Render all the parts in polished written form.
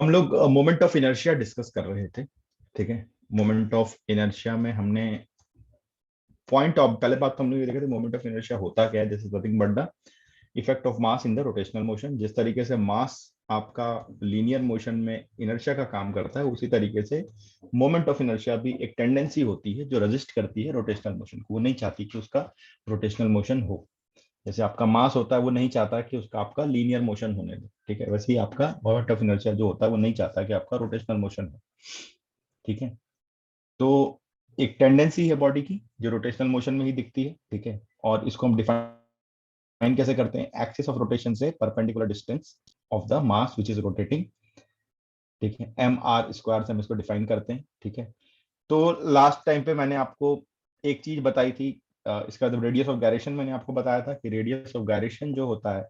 हम लोग moment of inertia discuss कर रहे थे। ठीक है। मोमेंट ऑफ इनर्शिया में हमने पॉइंट ऑफ पहले बात तो हम लोग ये देखे थे मोमेंट ऑफ इनर्शिया होता क्या है। This is nothing but the effect of mass in the rotational motion. जिस तरीके से मास आपका लीनियर मोशन में इनर्शिया का काम करता है, उसी तरीके से मोमेंट ऑफ इनर्शिया भी एक टेंडेंसी होती है जो रेजिस्ट करती है रोटेशनल मोशन को। वो नहीं चाहती कि उसका रोटेशनल मोशन हो। जैसे आपका मास होता है, वो नहीं चाहता कि उसका आपका लीनियर मोशन होने दे। ठीक है। वैसे ही आपका मोमेंट ऑफ इनर्शिया जो होता है, वो नहीं चाहता कि आपका रोटेशनल मोशन हो। ठीक है। तो एक टेंडेंसी है बॉडी की जो रोटेशनल मोशन में ही दिखती है। ठीक है। और इसको हम डिफाइन कैसे करते हैं? एक्सिस ऑफ रोटेशन से perpendicular distance of the mass which is rotating. ठीक है। एम आर स्क्वायर से हम इसको डिफाइन करते हैं। ठीक है। तो लास्ट टाइम पे मैंने आपको एक चीज बताई थी। इसका जब रेडियस ऑफ गायरेशन मैंने आपको बताया था कि रेडियस ऑफ गायरेशन जो होता है,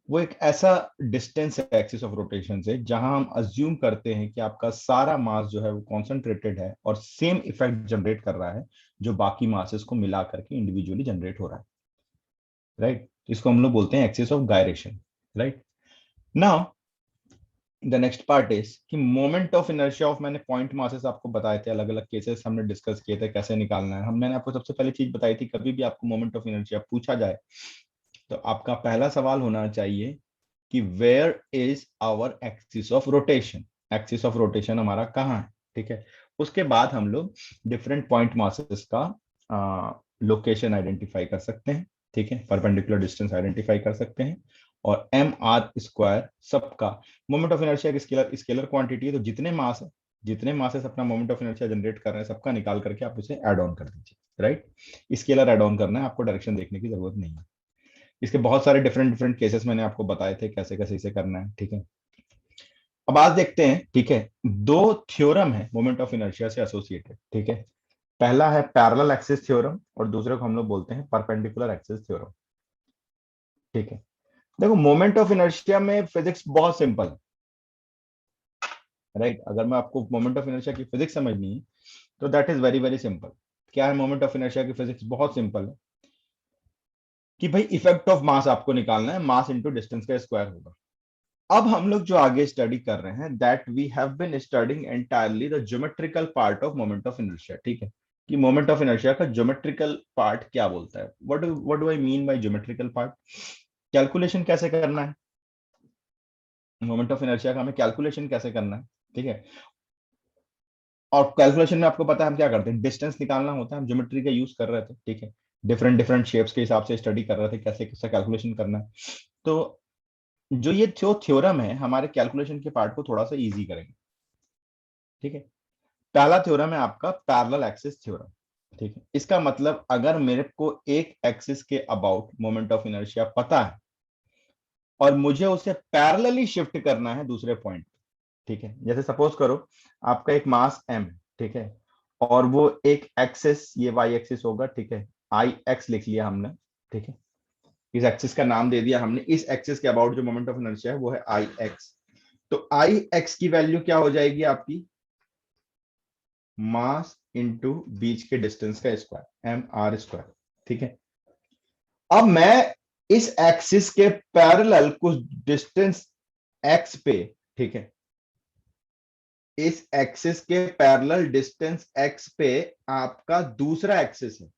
वो एक ऐसा डिस्टेंस है एक्सिस ऑफ रोटेशन से जहां हम अज्यूम करते हैं कि आपका सारा मास जो है वो कॉन्सेंट्रेटेड है और सेम इफेक्ट जनरेट कर रहा है जो बाकी मासेस को मिला करके इंडिविजुअली जनरेट हो रहा है। राइट। इसको हम लोग बोलते हैं axis of gyration. Right. Now the next part is कि मोमेंट ऑफ इनर्शिया ऑफ, मैंने पॉइंट मासेस आपको बताए थे, अलग अलग केसेस हमने डिस्कस किए थे कैसे निकालना है। मैंने आपको सबसे पहले चीज बताई थी, कभी भी आपको मोमेंट ऑफ इनर्शिया पूछा जाए तो आपका पहला सवाल होना चाहिए कि where is our axis of rotation. Axis of rotation हमारा कहाँ है? ठीक है। उसके बाद हम लोग डिफरेंट पॉइंट मासेस का लोकेशन आइडेंटिफाई कर सकते हैं। ठीक है। परपेंडिकुलर डिस्टेंस आइडेंटिफाई कर सकते हैं। और एम आर स्क्वायर सबका मोमेंट ऑफ इनर्शिया की स्केलर स्केलर क्वांटिटी है। तो जितने मास है, जितने मासेस अपना मोमेंट ऑफ इनर्शिया जनरेट कर रहे हैं, सबका निकाल करके आप उसे ऐड ऑन कर दीजिए। राइट। स्केलर ऐड ऑन करना है, आपको डायरेक्शन देखने की जरूरत नहीं है। इसके बहुत सारे डिफरेंट डिफरेंट केसेस मैंने आपको बताए थे कैसे कैसे इसे करना है। ठीक है। अब आज देखते हैं। ठीक है। दो थ्योरम है मोमेंट ऑफ इनर्शिया से एसोसिएटेड। ठीक है। पहला है पैरेलल एक्सिस थ्योरम और दूसरे को हम लोग बोलते हैं परपेंडिकुलर एक्सिस थ्योरम। ठीक है। देखो, मोमेंट ऑफ इनर्शिया में फिजिक्स बहुत सिंपल है। राइट। अगर मैं आपको मोमेंट ऑफ इनर्शिया की फिजिक्स समझनी है तो that is very very simple. क्या है मोमेंट ऑफ इनर्शिया की फिजिक्स? बहुत सिंपल है कि भाई इफेक्ट ऑफ मास आपको निकालना है, मास इंटू डिस्टेंस का स्क्वायर होगा। अब हम लोग जो आगे स्टडी कर रहे हैं, that we have been studying entirely the geometrical part of moment of inertia. ठीक है। कि मोमेंट ऑफ इनर्शिया का ज्योमेट्रिकल पार्ट क्या बोलता है? What do I mean by geometrical part? Calculation कैसे करना है मोमेंट ऑफ इनर्शिया का, हमें कैलकुलेशन कैसे करना है। ठीक है। और कैलकुलेशन में आपको पता है हम क्या करते हैं? डिस्टेंस निकालना होता है, हम ज्योमेट्री का यूज कर रहे थे। ठीक है। डिफरेंट डिफरेंट शेप्स के हिसाब से स्टडी कर रहे थे कैसे कैसे कैलकुलेशन करना है। तो जो ये जो थ्योरम है हमारे कैलकुलेशन के पार्ट को थोड़ा सा इजी करेंगे। ठीक है। पहला थ्योरम है आपका पैरेलल एक्सिस थ्योरम। ठीक है। इसका मतलब अगर मेरे को एक एक्सिस के अबाउट मोमेंट ऑफ इनर्शिया पता है और मुझे उसे पैरेलली शिफ्ट करना है दूसरे पॉइंट। ठीक है। जैसे सपोज करो आपका एक मास एम है। ठीक है। और वो एक एक्सिस, ये वाई एक्सिस होगा। ठीक है। आई एक्स लिख लिया हमने। ठीक है। इस एक्सिस का नाम दे दिया हमने। इस एक्सिस के अबाउट जो मोमेंट ऑफ इनर्शिया है वो है आई एक्स। तो आई एक्स की वैल्यू क्या हो जाएगी आपकी? मास इंटू बीच के डिस्टेंस का स्क्वायर, एम आर स्क्वायर। ठीक है। अब मैं इस एक्सिस के पैरेलल कुछ डिस्टेंस एक्स पे, ठीक है, इस एक्सिस के पैरेलल डिस्टेंस एक्स पे आपका दूसरा एक्सिस है।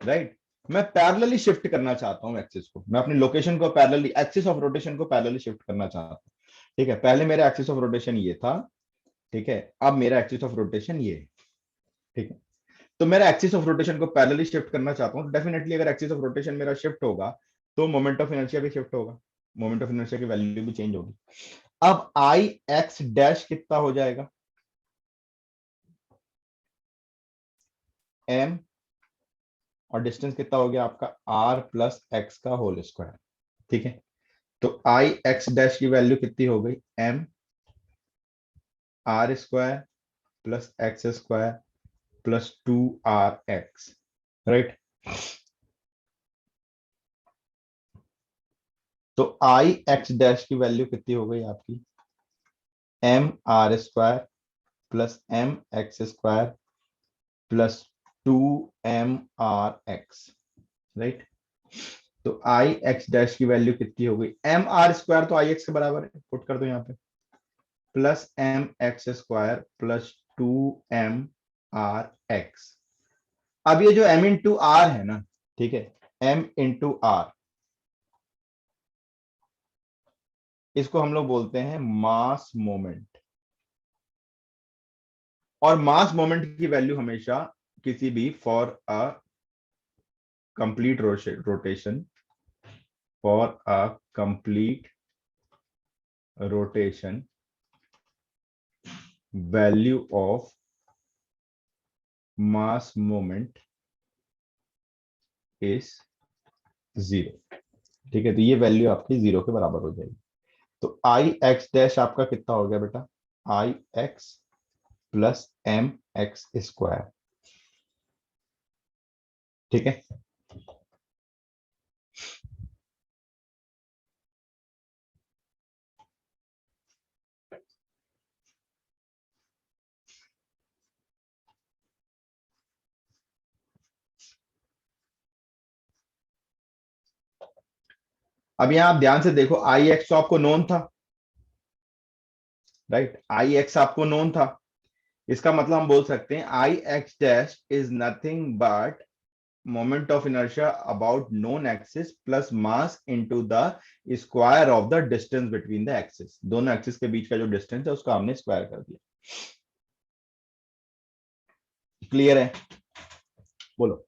राइट। मैं पैरेलली शिफ्ट करना चाहता हूं एक्सिस को, मैं अपनी लोकेशन को पैरेलली, एक्सिस ऑफ रोटेशन को पैरेलली शिफ्ट करना चाहता हूं। ठीक है। पहले मेरा एक्सिस ऑफ रोटेशन ये था। ठीक है। अब मेरा एक्सिस ऑफ रोटेशन ये है। ठीक है। तो मेरा एक्सिस ऑफ रोटेशन को पैरेलली शिफ्ट करना चाहता हूं, तो डेफिनेटली अगर एक्सिस ऑफ रोटेशन मेरा शिफ्ट होगा तो मोमेंट ऑफ इनर्शिया भी शिफ्ट होगा, मोमेंट ऑफ इनर्शिया की वैल्यू भी चेंज होगी। अब आई एक्स डैश कितना हो जाएगा? एम, और डिस्टेंस कितना हो गया आपका? आर प्लस एक्स का होल स्क्वायर। ठीक है। तो आई एक्स डैश की वैल्यू कितनी हो गई? M R square plus X square plus 2 RX। Right. तो आई एक्स डैश की वैल्यू कितनी हो गई आपकी? M R square plus M X square plus 2 MRX। Right. तो आई एक्स डैश की वैल्यू कितनी हो गई, एम आर स्क्वायर तो आई एक्स के बराबर है, पुट कर दो यहाँ पे, plus M X square plus 2 M R X. अब ये जो m इंटू आर है ना, ठीक है, m इंटू आर, इसको हम लोग बोलते हैं मास मोमेंट। और मास मोमेंट की वैल्यू हमेशा किसी भी for a complete rotation, for a complete rotation, value of mass moment is 0। ठीक है, तो ये वैल्यू आपकी 0 के बराबर हो जाएगी। तो आई एक्स डैश आपका कितना हो गया बेटा, I X plus M X square. ठीक है, अब यहां आप ध्यान से देखो, आई एक्स तो आपको नोन था, राइट, आई एक्स आपको नोन था। इसका मतलब हम बोल सकते हैं I X dash is nothing but moment of inertia about known axis plus mass into the square of the distance between the axis. दोनों एक्सिस के बीच का जो डिस्टेंस है उसका हमने स्क्वायर कर दिया। क्लियर है, बोलो।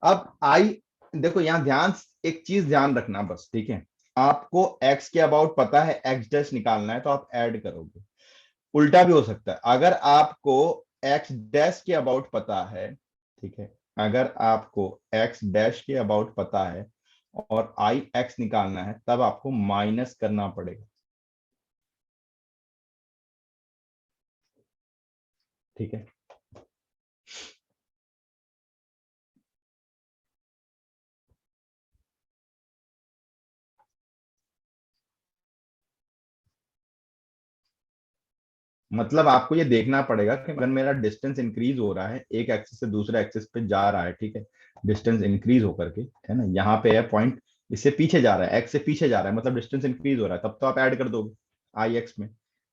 अब आई, देखो यहां ध्यान, एक चीज ध्यान रखना बस, ठीक है, आपको एक्स के अबाउट पता है, एक्स डैश निकालना है तो आप ऐड करोगे। उल्टा भी हो सकता है, अगर आपको एक्स डैश के अबाउट पता है, ठीक है, अगर आपको एक्स डैश के अबाउट पता है और आई एक्स निकालना है, तब आपको माइनस करना पड़ेगा। ठीक है, मतलब आपको ये देखना पड़ेगा कि अगर मेरा डिस्टेंस इंक्रीज हो रहा है, एक एक्सिस से दूसरे एक्सिस पे जा रहा है, ठीक है, डिस्टेंस इंक्रीज होकर के, है ना, यहाँ पे है पॉइंट, इससे पीछे जा रहा है, एक्स से पीछे जा रहा है, मतलब डिस्टेंस इंक्रीज हो रहा है, तब तो आप ऐड कर दोगे आई एक्स में।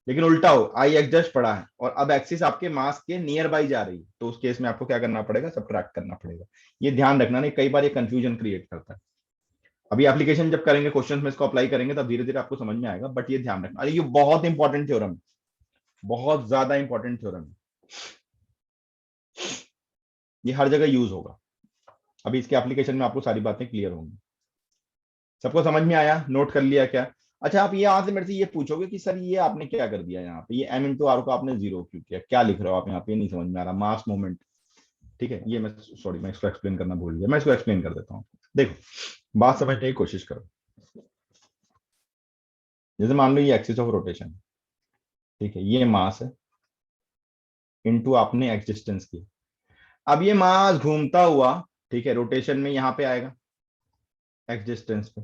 लेकिन उल्टा हो, आई एक्स जस्ट पड़ा है और अब एक्सिस आपके मास के नियर बाई जा रही है, तो उस केस में आपको क्या करना पड़ेगा, सब्ट्रैक्ट करना पड़ेगा। ये ध्यान रखना, नहीं कई बार ये कंफ्यूजन क्रिएट करता है। अभी एप्लीकेशन जब करेंगे, क्वेश्चन में इसको अप्लाई करेंगे, तब धीरे धीरे आपको समझ में आएगा, बट ये ध्यान रखना, अरे ये बहुत इंपॉर्टेंट थ्योरम है, बहुत ज्यादा इंपॉर्टेंट थ्योरम है, ये हर जगह यूज होगा। अभी इसके एप्लीकेशन में आपको सारी बातें क्लियर होंगी। सबको समझ में आया, नोट कर लिया क्या? अच्छा, आप ये यहाँ से मेरे से ये पूछोगे कि सर ये आपने क्या कर दिया, यहाँ पे ये एम इंटू आर को आपने जीरो क्यों किया, क्या लिख रहे हो आप यहाँ पे, ये नहीं समझ में आ रहा, मास मोमेंट। ठीक है, ये मैं, सॉरी मैं इसको एक्सप्लेन करना भूल गया, मैं इसको एक्सप्लेन कर देता हूँ। देखो, बात समझने की कोशिश करो। जैसे मान लो ये एक्सिस ऑफ रोटेशन, ठीक है, ये मास है, इनटू आपने एक्स डिस्टेंस की। अब ये मास घूमता हुआ, ठीक है, रोटेशन में यहाँ पे आएगा, एक्स डिस्टेंस पे,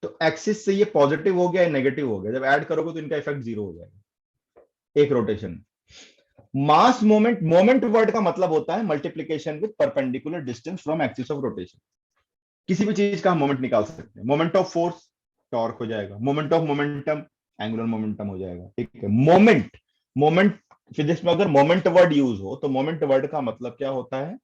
तो एक्सिस से ये पॉजिटिव हो गया या नेगेटिव हो गया, जब ऐड करोगे तो इनका इफेक्ट जीरो हो जाएगा एक रोटेशन में। मास मोमेंट, मोमेंट वर्ड का मतलब होता है multiplication with perpendicular distance from axis of rotation. किसी भी चीज का हम मोमेंट निकाल सकते हैं, मोमेंट ऑफ फोर्स टॉर्क हो जाएगा, moment of momentum angular momentum हो जाएगा। ठीक है, मोमेंट, मोमेंट फिजिक्स में अगर मोमेंट वर्ड यूज हो तो मोमेंट वर्ड का मतलब क्या होता है,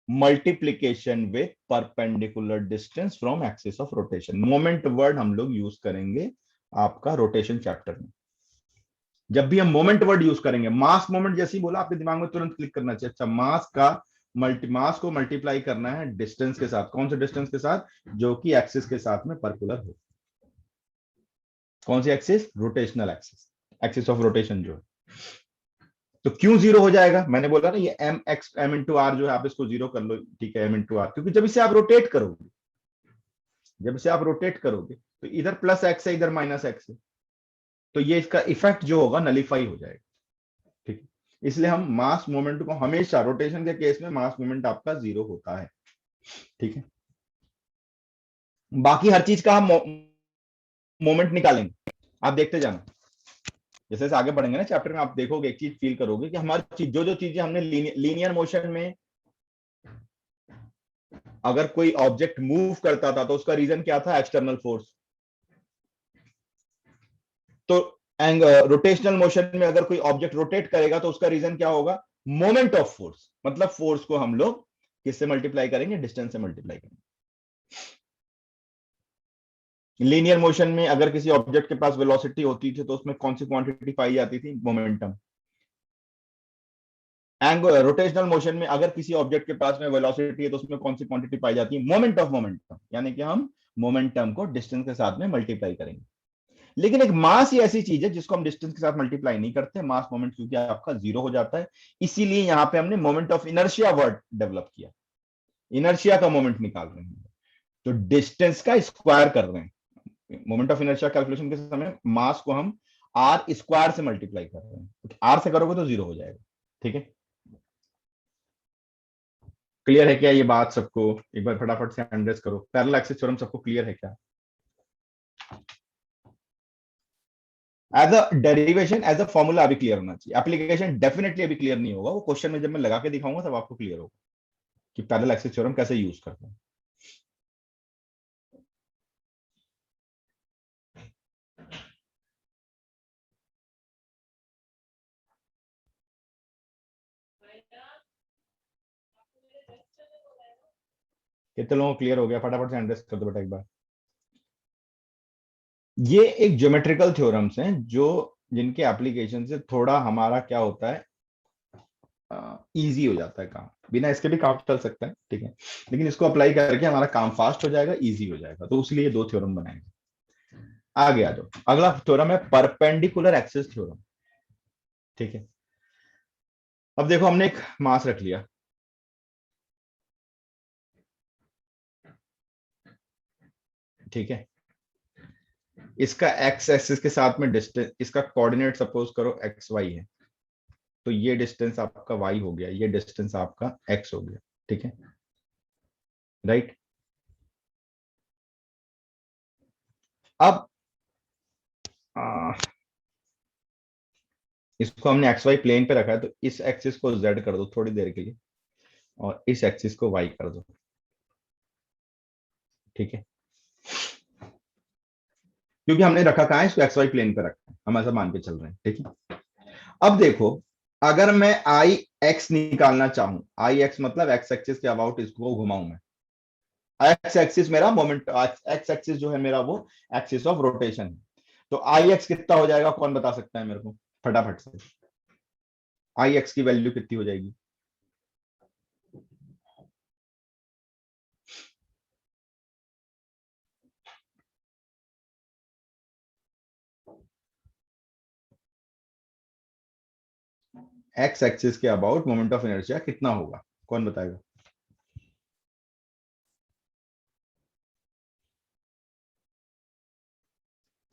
multiplication with perpendicular distance from axis of rotation. Moment word हम लोग यूज करेंगे आपका रोटेशन चैप्टर में। जब भी हम मोमेंट वर्ड यूज करेंगे, मास मोमेंट जैसे ही बोला, आपके दिमाग में तुरंत क्लिक करना चाहिए, अच्छा मास का मास को मल्टीप्लाई करना है डिस्टेंस के साथ, कौन से डिस्टेंस के साथ, जो कि एक्सिस के साथ में पर्कुलर हो। कौन सी axis, rotational axis, axis of rotation जो है। तो क्यों जीरो हो जाएगा, मैंने बोला ना, ये M X M into R जो है, आप इसको जीरो कर लो, ठीक है, एम इंटू आर, क्योंकि जब इसे आप रोटेट करोगे, जब इसे आप रोटेट करोगे तो इधर प्लस एक्स है, इधर माइनस एक्स है, तो ये इसका इफेक्ट जो होगा नलीफाई हो जाएगा। ठीक है, इसलिए हम मास मोमेंट को हमेशा, रोटेशन के केस में मास मोमेंट आपका जीरो होता है। ठीक है, बाकी हर चीज का हम मोमेंट निकालेंगे, आप देखते जाना। जैसे जैसे आगे बढ़ेंगे ना चैप्टर में, आप देखोगे एक चीज फील करोगे कि हमारी चीज जो जो चीजें हमने लीनियर मोशन में अगर कोई ऑब्जेक्ट मूव करता था तो उसका रीजन क्या था, एक्सटर्नल फोर्स। तो रोटेशनल मोशन में अगर कोई ऑब्जेक्ट रोटेट करेगा तो उसका रीजन क्या होगा, मोमेंट ऑफ फोर्स। मतलब फोर्स को हम लोग किससे मल्टीप्लाई करेंगे, डिस्टेंस से मल्टीप्लाई करेंगे। लीनियर मोशन में अगर किसी ऑब्जेक्ट के पास वेलोसिटी होती थी तो उसमें कौन सी क्वांटिटी पाई जाती थी, मोमेंटम। रोटेशनल मोशन में अगर किसी ऑब्जेक्ट के पास में वेलोसिटी है तो उसमें कौन सी क्वांटिटी पाई जाती है, मोमेंट ऑफ मोमेंटम। यानी कि हम मोमेंटम को डिस्टेंस के साथ में मल्टीप्लाई करेंगे। लेकिन एक मास ही ऐसी चीज है जिसको हम डिस्टेंस के साथ मल्टीप्लाई नहीं करते, मास मोमेंट क्योंकि आपका जीरो हो जाता है। इसीलिए यहां पे हमने moment of inertia word develop किया, इनर्शिया का मोमेंट निकाल रहे हैं, तो डिस्टेंस का स्क्वायर कर रहे हैं। मोमेंट ऑफ इनर्शिया कैलकुलेशन के समय मास को हम आर स्क्वायर से मल्टीप्लाई कर रहे हैं, आर से करोगे तो जीरो हो जाएगा। ठीक है, क्लियर है क्या ये बात सबको? एक बार फटाफट से एड्रेस करो, पैरेलल एक्सिस थ्योरम सबको क्लियर है क्या? As a derivation, as a formula अभी क्लियर होना चाहिए, एप्लीकेशन डेफिनेटली अभी क्लियर नहीं होगा, वो क्वेश्चन में जब मैं लगा के दिखाऊंगा तब आपको क्लियर होगा कि पैरेलल एक्सिस थ्योरम कैसे यूज करते हैं। कितने लोगों को क्लियर हो गया? फटाफट से एड्रेस कर दो बेटा एक बार। ये एक ज्योमेट्रिकल थ्योरम्स हैं जो जिनके एप्लीकेशन से थोड़ा हमारा क्या होता है, इजी हो जाता है काम। बिना इसके भी काम चल सकता है, ठीक है, लेकिन इसको अप्लाई करके हमारा काम फास्ट हो जाएगा, इजी हो जाएगा, तो उसलिए ये दो थ्योरम बनाएंगे। आगे आ जाओ, अगला थ्योरम है परपेंडिकुलर एक्सिस थ्योरम। ठीक है, अब देखो हमने एक मास रख लिया, ठीक है, इसका एक्स एक्सिस के साथ में डिस्टेंस, इसका कोऑर्डिनेट सपोज करो एक्स वाई है, तो ये डिस्टेंस आपका वाई हो गया, ये डिस्टेंस आपका एक्स हो गया। ठीक है, राइट। अब आ, इसको हमने एक्स वाई प्लेन पे रखा है, तो इस एक्सिस को जेड कर दो थोड़ी देर के लिए, और इस एक्सिस को वाई कर दो। ठीक है, क्योंकि हमने रखा कहाँ है, इसको एक्स वाई प्लेन पे रखा है, हम ऐसा मान के चल रहे हैं। ठीक है, अब देखो, अगर मैं आई एक्स निकालना चाहूं, आई एक्स मतलब एक्स एक्सिस के अबाउट इसको घुमाऊं मैं, एक्स एक्सिस मेरा मोमेंट, एक्स एक्सिस जो है मेरा वो एक्सिस ऑफ रोटेशन है, तो आई एक्स कितना हो जाएगा, कौन बता सकता है मेरे को फटाफट से? आई एक्स की वैल्यू कितनी हो जाएगी? एक्स एक्सिस के अबाउट मोमेंट ऑफ इनर्शिया कितना होगा, कौन बताएगा?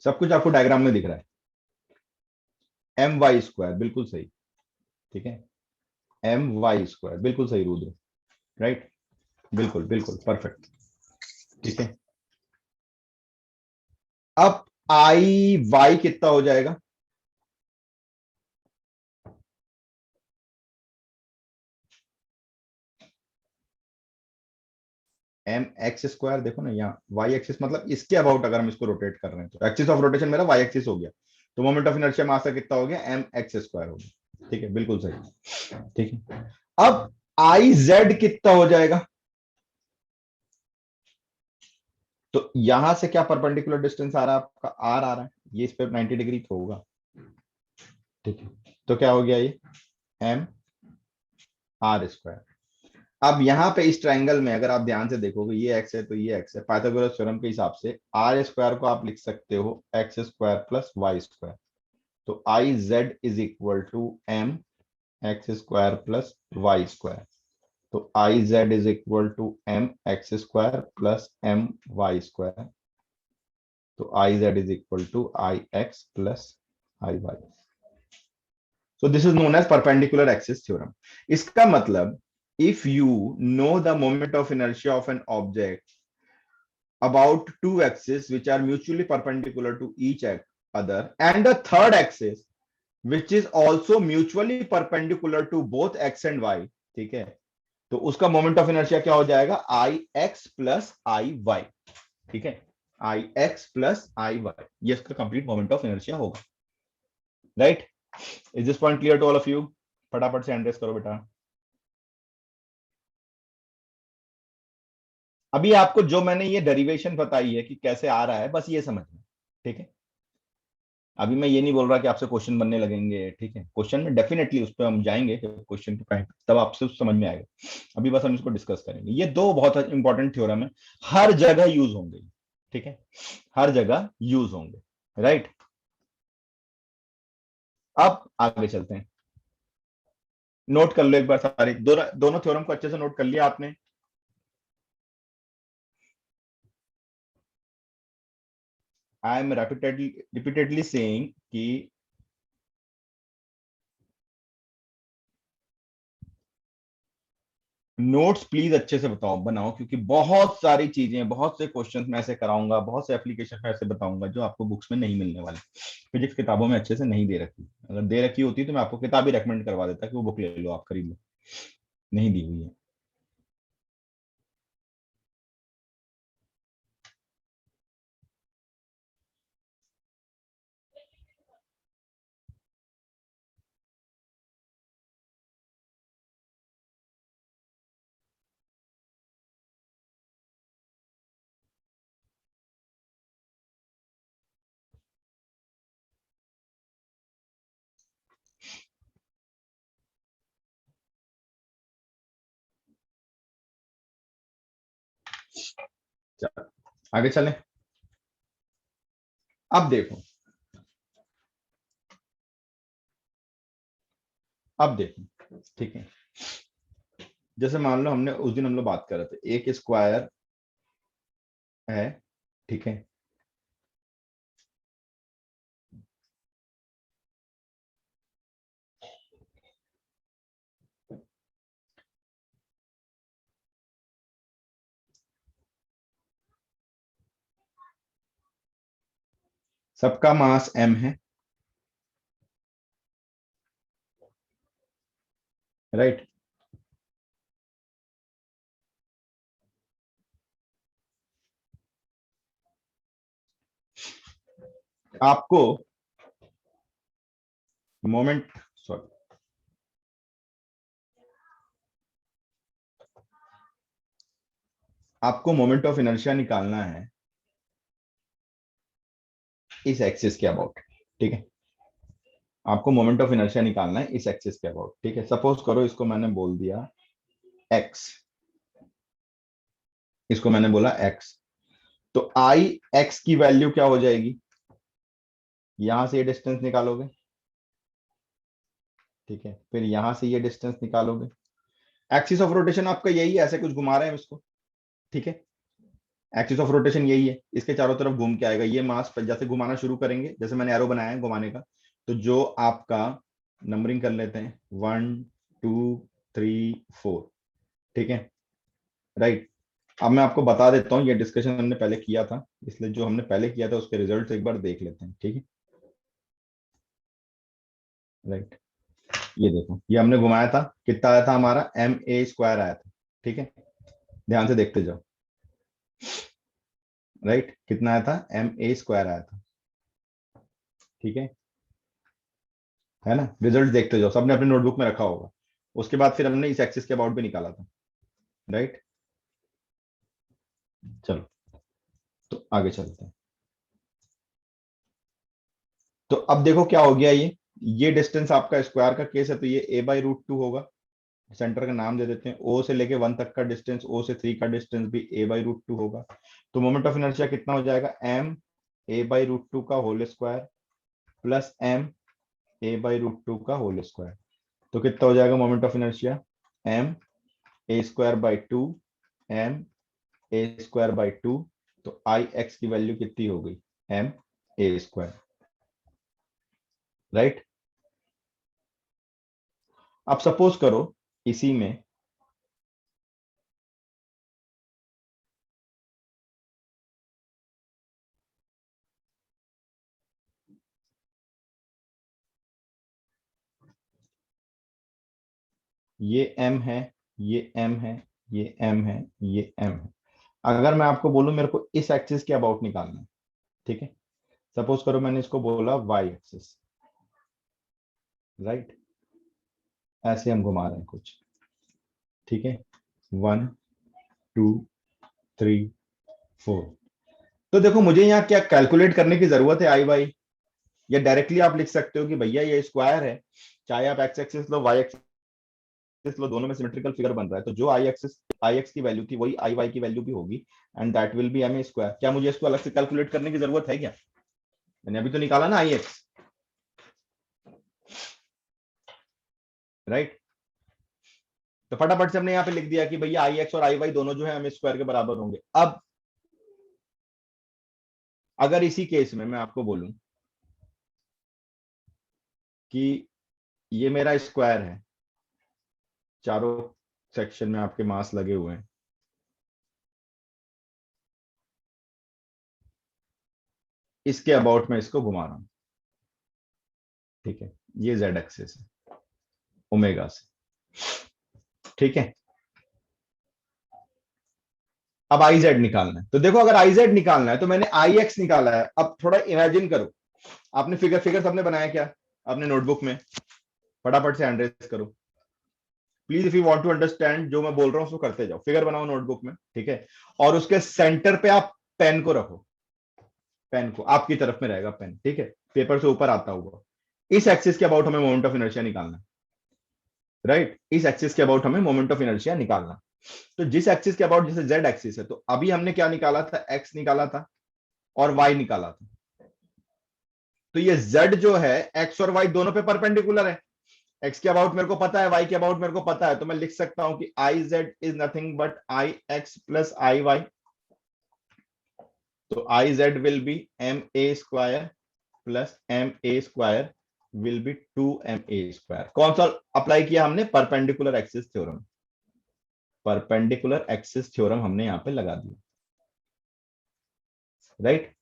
सब कुछ आपको डायग्राम में दिख रहा है, एम वाई स्क्वायर, बिल्कुल सही। ठीक है, एम वाई स्क्वायर, बिल्कुल सही रुद्र, राइट, बिल्कुल बिल्कुल परफेक्ट। ठीक है, अब आई वाई कितना हो जाएगा? एम एक्स स्क्वायर, देखो ना यहाँ वाई एक्सिस मतलब इसके अबाउट अगर हम इसको रोटेट कर रहे हैं तो एक्सिस ऑफ रोटेशन मेरा वाई एक्सिस हो गया, तो मोमेंट ऑफ इनर्शिया मास का कितना हो गया, एम एक्स स्क्वायर हो गया। ठीक है, बिल्कुल सही। ठीक है, अब आई जेड कितना हो जाएगा? तो यहां से क्या परपेंडिकुलर डिस्टेंस आ रहा है आपका, आर आ रहा है, ये इस पे 90 डिग्री तो होगा। ठीक है, तो क्या हो गया ये, एम आर स्क्वायर। अब यहाँ पे इस ट्रायंगल में अगर आप ध्यान से देखोगे, ये एक्स है तो ये एक्स है, पाइथागोरस थ्योरम के हिसाब से आर स्क्वायर को आप लिख सकते हो X square plus Y square, तो I Z is equal to M X square plus Y square, तो I Z is equal to M X square plus M Y square, तो I Z is equal to I X plus I Y. So this is known as perpendicular axis theorem. इसका मतलब, if you know the moment of inertia of an object about two axes which are mutually perpendicular to each other and the third axis which is also mutually perpendicular to both X and Y, ठीक है, तो उसका moment of inertia क्या हो जाएगा, I X plus I Y, ठीक है, I X plus I Y, ये इसका कंप्लीट मोमेंट ऑफ इनर्शिया होगा, right. Is this point clear to all of you? फटाफट से एंड्रेस करो बेटा। अभी आपको जो मैंने ये डेरिवेशन बताई है कि कैसे आ रहा है, बस ये समझना, ठीक है। अभी मैं ये नहीं बोल रहा कि आपसे क्वेश्चन बनने लगेंगे, ठीक है, क्वेश्चन में डेफिनेटली उस पर हम जाएंगे, क्वेश्चन पे तब आपसे समझ में आएगा। अभी बस हम इसको डिस्कस करेंगे। ये दो बहुत इंपॉर्टेंट थ्योरम है, हर जगह यूज होंगे, ठीक है, हर जगह यूज होंगे, राइट। अब आगे चलते हैं, नोट कर लो एक बार सारे दोनों थ्योरम को अच्छे से नोट कर लिया आपने। आई एम रिपीटेडली सेइंग कि नोट्स प्लीज अच्छे से बताओ, बनाओ, क्योंकि बहुत सारी चीजें, बहुत से क्वेश्चंस मैं ऐसे कराऊंगा, बहुत से एप्लीकेशन में ऐसे बताऊंगा जो आपको बुक्स में नहीं मिलने वाले, फिजिक्स किताबों में अच्छे से नहीं दे रखी। अगर दे रखी होती तो मैं आपको किताब ही रेकमेंड करवा देता कि वो बुक ले लो, आप खरीद लो, नहीं दी हुई है। चलो आगे चलें। अब देखो, अब देखो, ठीक है, जैसे मान लो हमने उस दिन हम लोग बात कर रहे थे, एक स्क्वायर है, ठीक है, सबका मास m है, राइट। आपको मोमेंट, सॉरी, आपको मोमेंट ऑफ इनर्शिया निकालना है इस एक्सिस के अबाउट, ठीक है, आपको मोमेंट ऑफ इनर्शिया निकालना है इस एक्सिस के अबाउट, ठीक है। सपोज करो इसको मैंने बोल दिया एक्स, इसको मैंने बोला एक्स, तो आई एक्स की वैल्यू क्या हो जाएगी, यहां से ये डिस्टेंस निकालोगे, ठीक है, फिर यहां से ये डिस्टेंस निकालोगे। एक्सिस ऑफ रोटेशन आपका यही है, ऐसे कुछ घुमा रहे हैं इसको, ठीक है, एक्सिस ऑफ रोटेशन यही है, इसके चारों तरफ घूम के आएगा ये मास, पर जैसे घुमाना शुरू करेंगे, जैसे मैंने एरो बनाया है घुमाने का, तो जो आपका, नंबरिंग कर लेते हैं, 1 2 3 4, ठीक है, राइट। अब मैं आपको बता देता हूँ, ये डिस्कशन हमने पहले किया था, इसलिए जो हमने पहले किया था उसके रिजल्ट एक बार देख लेते हैं, ठीक है, राइट। ये देखो, ये हमने घुमाया था, कितना आया था हमारा, ma² आया था, ठीक है, ध्यान से देखते जाओ, राइट, कितना आया था, ma² आया था, ठीक है ना, रिजल्ट देखते जाओ, सबने अपने नोटबुक में रखा होगा। उसके बाद फिर हमने इस एक्सिस के अबाउट भी निकाला था, राइट। चलो, तो आगे चलते हैं। तो अब देखो क्या हो गया, ये डिस्टेंस आपका स्क्वायर का केस है, तो ये a/√2 होगा, सेंटर का नाम दे देते हैं, ओ से लेके 1 तक का डिस्टेंस, O से 3 का डिस्टेंस भी a/√2 होगा। तो मोमेंट ऑफ इनर्शिया कितना हो जाएगा, m a/√2 का whole square plus m a/√2 का होल स्क्वायर, तो कितना हो जाएगा moment of inertia, m a²/2 m a²/2, तो आई एक्स की वैल्यू कितनी हो गई, ma², राइट। अब सपोज करो इसी में ये m है, ये m है, ये m है, ये m है। अगर मैं आपको बोलूं मेरे को इस एक्सिस के अबाउट निकालना है, ठीक है, सपोज करो मैंने इसको बोला y एक्सिस, राइट, ऐसे हम घुमा रहे हैं कुछ, ठीक है, 1 2 3 4। तो देखो मुझे यहाँ क्या कैलकुलेट करने की जरूरत है आई वाई, या डायरेक्टली आप लिख सकते हो कि भैया ये स्क्वायर है, चाहे आप एक्स एक्सिस लो वाई एक्सिस लो, दोनों में सिमेट्रिकल फिगर बन रहा है, तो जो आई एक्सिस आई एक्स की वैल्यू थी वही आई वाई की वैल्यू भी होगी, and that will be M A square. क्या मुझे इसको अलग से कैलकुलेट करने की जरूरत है क्या? मैंने अभी तो निकाला ना आई एक्स, राइट। तो फटाफट से हमने यहाँ पे लिख दिया कि भैया आई एक्स और आई वाई दोनों जो है एम स्क्वायर के बराबर होंगे। अब अगर इसी केस में मैं आपको बोलूं कि ये मेरा स्क्वायर है, चारों सेक्शन में आपके मास लगे हुए हैं, इसके अबाउट में इसको घुमा रहा हूं, ठीक है, ये जेड एक्सिस है ओमेगा से, ठीक है। अब आई जेड निकालना है, तो देखो अगर आई जेड निकालना है तो मैंने आई एक्स निकाला है। अब थोड़ा इमेजिन करो, आपने फिगर फिगर सबने बनाया क्या अपने नोटबुक में? फटाफट से हैंड रेज करो please, if you want to understand जो मैं बोल रहा हूं उसको करते जाओ, फिगर बनाओ नोटबुक में, ठीक है। और उसके सेंटर पे आप पेन को रखो, पेन को आपकी तरफ में रहेगा पेन, ठीक है, पेपर से ऊपर आता हुआ। इस एक्सिस के अबाउट हमें मोमेंट ऑफ इनर्शिया निकालना है, राइट, इस एक्सिस के अबाउट हमें मोमेंट ऑफ इनर्शिया निकालना। तो जिस एक्सिस के अबाउट, जैसे जेड एक्सिस है, तो अभी हमने क्या निकाला था, एक्स निकाला था और वाई निकाला था। तो ये जेड जो है, एक्स और वाई दोनों पे परपेंडिकुलर है। एक्स के अबाउट मेरे को पता है, वाई के अबाउट मेरे को पता है, तो मैं लिख सकता हूं कि I Z is nothing but I X plus I Y. तो I Z will be M A square plus M A square will be 2ma square. कौन सा अप्लाई किया हमने? Perpendicular axis theorem. Perpendicular axis theorem हमने यहां पे लगा दिया, राइट।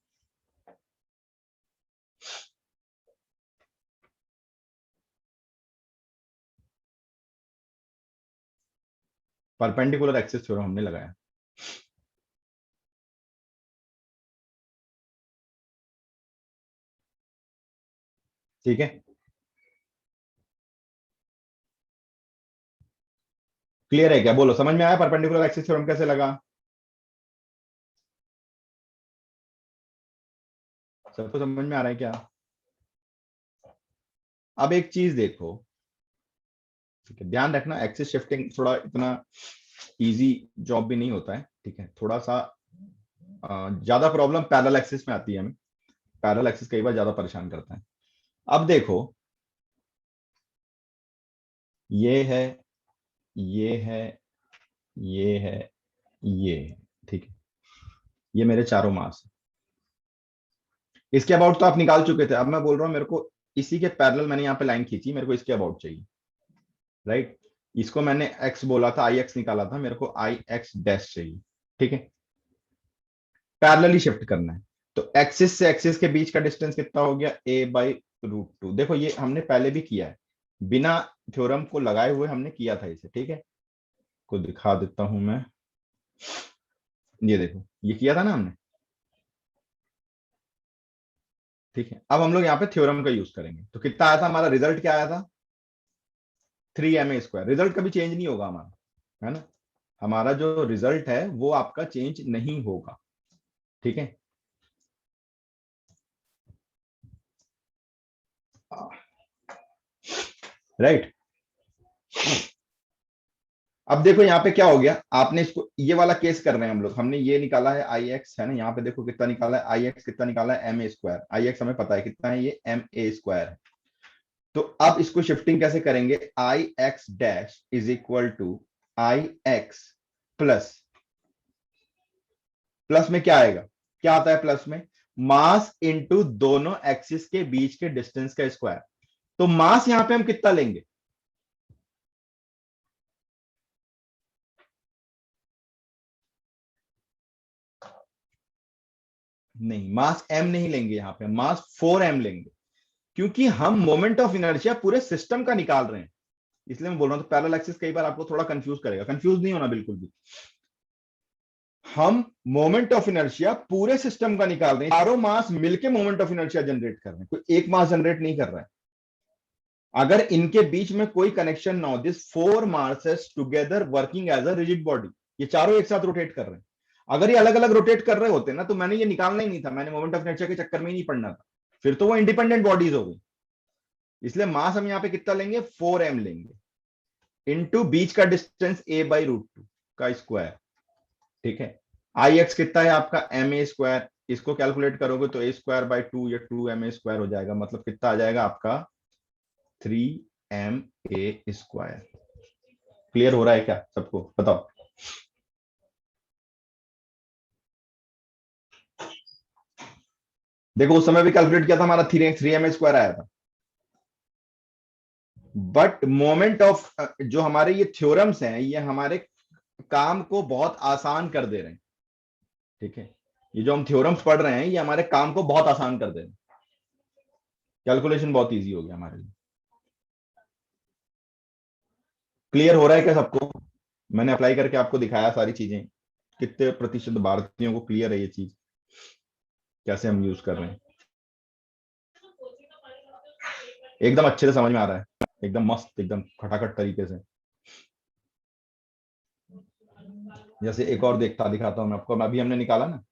परपेंडिकुलर एक्सिस थ्योरम हमने लगाया, ठीक है। क्लियर है क्या? बोलो, समझ में आया परपेंडिकुलर एक्सिस थ्योरम कैसे लगा? सबको समझ में आ रहा है क्या? अब एक चीज देखो, ठीक है, ध्यान रखना, एक्सिस शिफ्टिंग थोड़ा इतना इजी जॉब भी नहीं होता है, ठीक है, थोड़ा सा ज्यादा प्रॉब्लम पैरेलल एक्सिस में आती है हमें। पैरेलल एक्सिस कई बार ज्यादा परेशान करता है। अब देखो, ये है, ये है, ये है, ये है, ठीक है, ये मेरे चारों मास है। इसके अबाउट तो आप निकाल चुके थे, अब मैं बोल रहा हूं मेरे को इसी के पैरेलल, मैंने यहाँ पे लाइन खींची, मेरे को इसके अबाउट चाहिए, राइट। इसको मैंने एक्स बोला था, आई एक्स निकाला था, मेरे को आई एक्स डैश चाहिए, ठीक है। पैरेलली शिफ्ट करना है, तो एक्सिस से एक्सिस के बीच का डिस्टेंस कितना हो गया? a/√2। देखो ये हमने पहले भी किया है, बिना थ्योरम को लगाए हुए हमने किया था इसे, ठीक है, को दिखा देता हूं मैं। ये देखो, ये किया था ना हमने, ठीक है। अब हम लोग यहाँ पे थ्योरम का यूज करेंगे, तो कितना आया था हमारा रिजल्ट? क्या आया था? 3ma square. रिजल्ट कभी चेंज नहीं होगा हमारा, है ना, हमारा जो रिजल्ट है वो आपका चेंज नहीं होगा, ठीक है। राइट। अब देखो यहाँ पे क्या हो गया, आपने इसको ये वाला केस कर रहे हैं हम लोग, हमने ये निकाला है आई एक्स, है ना, यहाँ पे देखो कितना निकाला है आई एक्स, कितना निकाला है ma स्क्वायर। आई एक्स हमें पता है कितना है, ये ma स्क्वायर है। तो अब इसको शिफ्टिंग कैसे करेंगे? I X dash is equal to I X plus, plus में क्या आएगा, क्या आता है प्लस में? मास इंटू दोनों एक्सिस के बीच के डिस्टेंस का स्क्वायर। तो मास यहां पे हम कितना लेंगे? नहीं, मास m नहीं लेंगे, यहां पे मास 4m लेंगे, क्योंकि हम मोमेंट ऑफ इनर्शिया पूरे सिस्टम का निकाल रहे हैं। इसलिए मैं बोल रहा हूँ, तो पैरेलल एक्सिस कई बार आपको थोड़ा कंफ्यूज करेगा, कंफ्यूज नहीं होना बिल्कुल भी। हम मोमेंट ऑफ इनर्शिया पूरे सिस्टम का निकाल रहे हैं, चारों मास मिलके मोमेंट ऑफ इनर्शिया जनरेट कर रहे हैं, कोई एक मास जनरेट नहीं कर रहा है। अगर इनके बीच में कोई कनेक्शन ना हो, this four masses together working as a rigid body, ये चारों एक साथ रोटेट कर रहे हैं। अगर ये अलग अलग रोटेट कर रहे होते ना, तो मैंने ये निकालना ही नहीं था, मैंने मोमेंट ऑफ इनर्शिया के चक्कर में ही नहीं पड़ना था, फिर तो वो इंडिपेंडेंट बॉडीज हो गई। इसलिए मास हम यहाँ पे कितना लेंगे, 4m लेंगे, इनटू बीच का डिस्टेंस a/√2 का स्क्वायर, ठीक है। आई एक्स कितना है आपका, ma², इसको कैलकुलेट करोगे तो a²/2 या 2ma² हो जाएगा, मतलब कितना आ जाएगा आपका 3ma²। क्लियर हो रहा है क्या सबको, बताओ। देखो उस समय भी कैलकुलेट किया था, हमारा 3ma² आया था, बट मोमेंट ऑफ, जो हमारे ये थ्योरम्स हैं, ये हमारे काम को बहुत आसान कर दे रहे हैं, ठीक है। ये जो हम थ्योरम्स पढ़ रहे हैं, ये हमारे काम को बहुत आसान कर दे रहे हैं, कैलकुलेशन बहुत इजी हो गया हमारे लिए। क्लियर हो रहा है क्या सबको, मैंने अप्लाई करके आपको दिखाया सारी चीजें, कितने प्रतिशत भारतीयों को क्लियर है ये चीज, कैसे हम यूज कर रहे हैं, एकदम अच्छे से समझ में आ रहा है, एकदम मस्त, एकदम खटाखट तरीके से। जैसे एक और देखता दिखाता हूं मैं आपको, अभी हमने निकाला ना,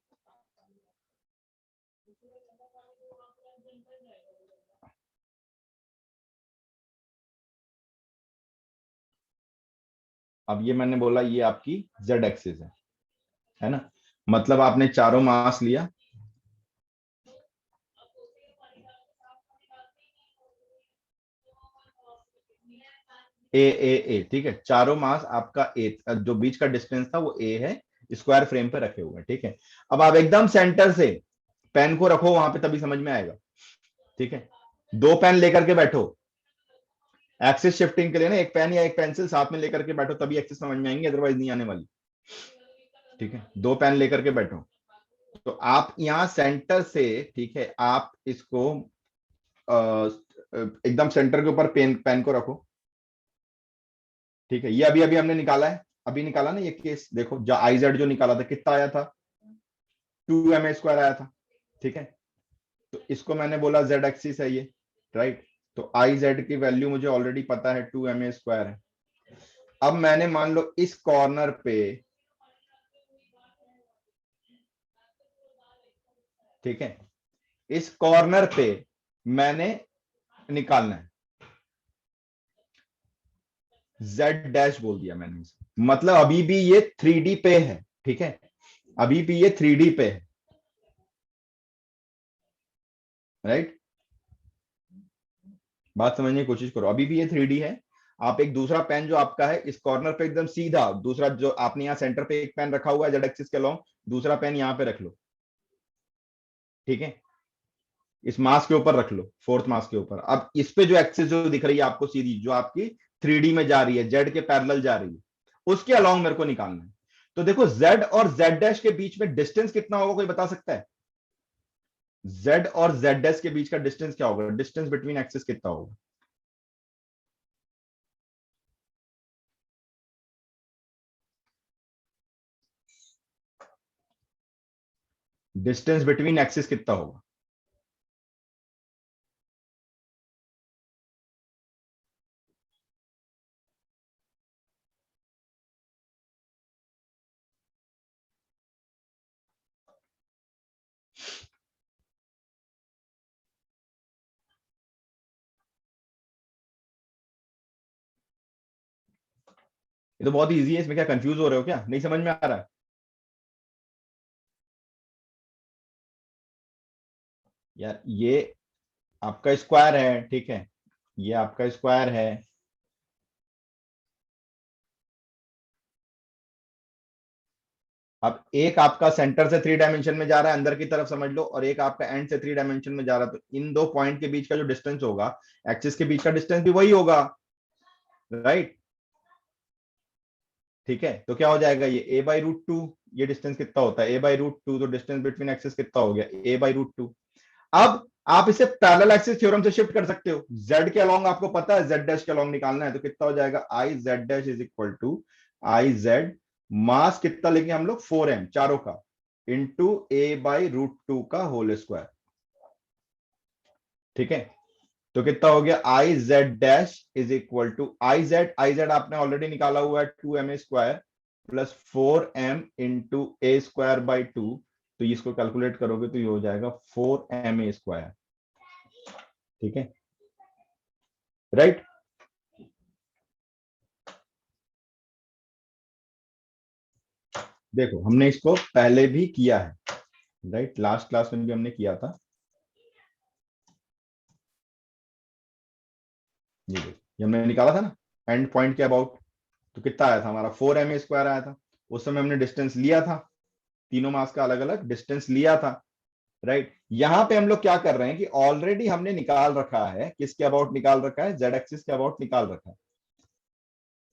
अब ये मैंने बोला ये आपकी जेड एक्सिस है ना, मतलब आपने चारों मास लिया, ए, ठीक है, चारों मास आपका ए, जो बीच का डिस्टेंस था वो ए है, स्क्वायर फ्रेम पे रखे हुए हैं, ठीक है। अब आप एकदम सेंटर से पेन को रखो वहां पे, तभी समझ में आएगा, ठीक है। दो पेन लेकर के बैठो, एक्सिस शिफ्टिंग के लिए ना, एक पेन या एक पेंसिल साथ में लेकर के बैठो, तभी एक्सिस समझ में आएंगे, अदरवाइज नहीं आने वाली, ठीक है। दो पेन लेकर के बैठो, तो आप यहाँ सेंटर से, ठीक है, आप इसको एकदम सेंटर के ऊपर पेन पेन को रखो, ठीक है। ये अभी अभी हमने निकाला है, अभी निकाला ना ये केस, देखो जो आई जेड जो निकाला था कितना आया था, 2ma² आया था, ठीक है। तो इसको मैंने बोला जेड एक्सिस है ये, राइट। तो आई जेड की वैल्यू मुझे ऑलरेडी पता है, 2ma² है। अब मैंने मान लो इस कॉर्नर पे, ठीक है, इस कॉर्नर पे मैंने निकालना है, जेड डैश बोल दिया मैंने इसे, मतलब अभी भी ये 3D पे है, ठीक है, अभी भी ये 3D पे है, राइट। बात समझने की कोशिश करो, अभी भी ये 3D है। आप एक दूसरा पेन जो आपका है इस कॉर्नर पे एकदम सीधा, दूसरा जो आपने यहाँ सेंटर पे एक पेन रखा हुआ है जेड एक्सिस के लॉन्ग, दूसरा पेन यहाँ पे रख लो, ठीक है, इस मास के ऊपर रख लो, फोर्थ मास के ऊपर। अब इस पे जो एक्सिस जो दिख रही है आपको सीधी, जो आपकी 3D में जा रही है, जेड के पैरेलल जा रही है, उसके अलॉन्ग मेरे को निकालना है। तो देखो जेड और जेड डैश के बीच में डिस्टेंस कितना होगा, कोई बता सकता है? जेड और जेड डैश के बीच का डिस्टेंस क्या होगा, डिस्टेंस बिटवीन एक्सिस कितना होगा? डिस्टेंस बिटवीन एक्सिस कितना होगा? ये तो बहुत इजी है, इसमें क्या कंफ्यूज हो रहे हो, क्या नहीं समझ में आ रहा है? यार ये आपका स्क्वायर है, ठीक है, ये आपका स्क्वायर है, अब एक आपका सेंटर से 3 डायमेंशन में जा रहा है अंदर की तरफ समझ लो, और एक आपका एंड से 3 डायमेंशन में जा रहा है, तो इन दो पॉइंट के बीच का जो डिस्टेंस होगा, एक्सिस के बीच का डिस्टेंस भी वही होगा, राइट। ठीक है, तो क्या हो जाएगा, ये a/√2, ये डिस्टेंस कितना होता है a/√2, तो डिस्टेंस बिटवीन एक्सिस कितना हो गया, a/√2। अब आप इसे पैरेलल एक्सिस थ्योरम से शिफ्ट कर सकते हो। जेड के अलोंग आपको पता है जेड डैश के अलोंग निकालना है, तो कितना हो जाएगा I Z dash is equal to I Z, mass कितना लेंगे हम लोग 4m चारों का, इंटू a/√2 का होल स्क्वायर। ठीक है, तो कितना हो गया I Z dash is equal to I Z आपने ऑलरेडी निकाला हुआ है 2m² plus 4m into a² by 2, तो इसको कैलकुलेट करोगे तो ये हो जाएगा 4ma²। ठीक है, राइट। देखो हमने इसको पहले भी किया है, राइट, लास्ट क्लास में भी हमने किया था। ये देखो ये हमने निकाला था ना एंड पॉइंट के अबाउट, तो कितना आया था हमारा 4ma² आया था। उस समय हमने डिस्टेंस लिया था, तीनों मास का अलग अलग डिस्टेंस लिया था, राइट। यहां पे हम लोग क्या कर रहे हैं कि ऑलरेडी हमने निकाल रखा है, किसके अबाउट निकाल रखा है, जेड एक्सिस के अबाउट निकाल रखा है।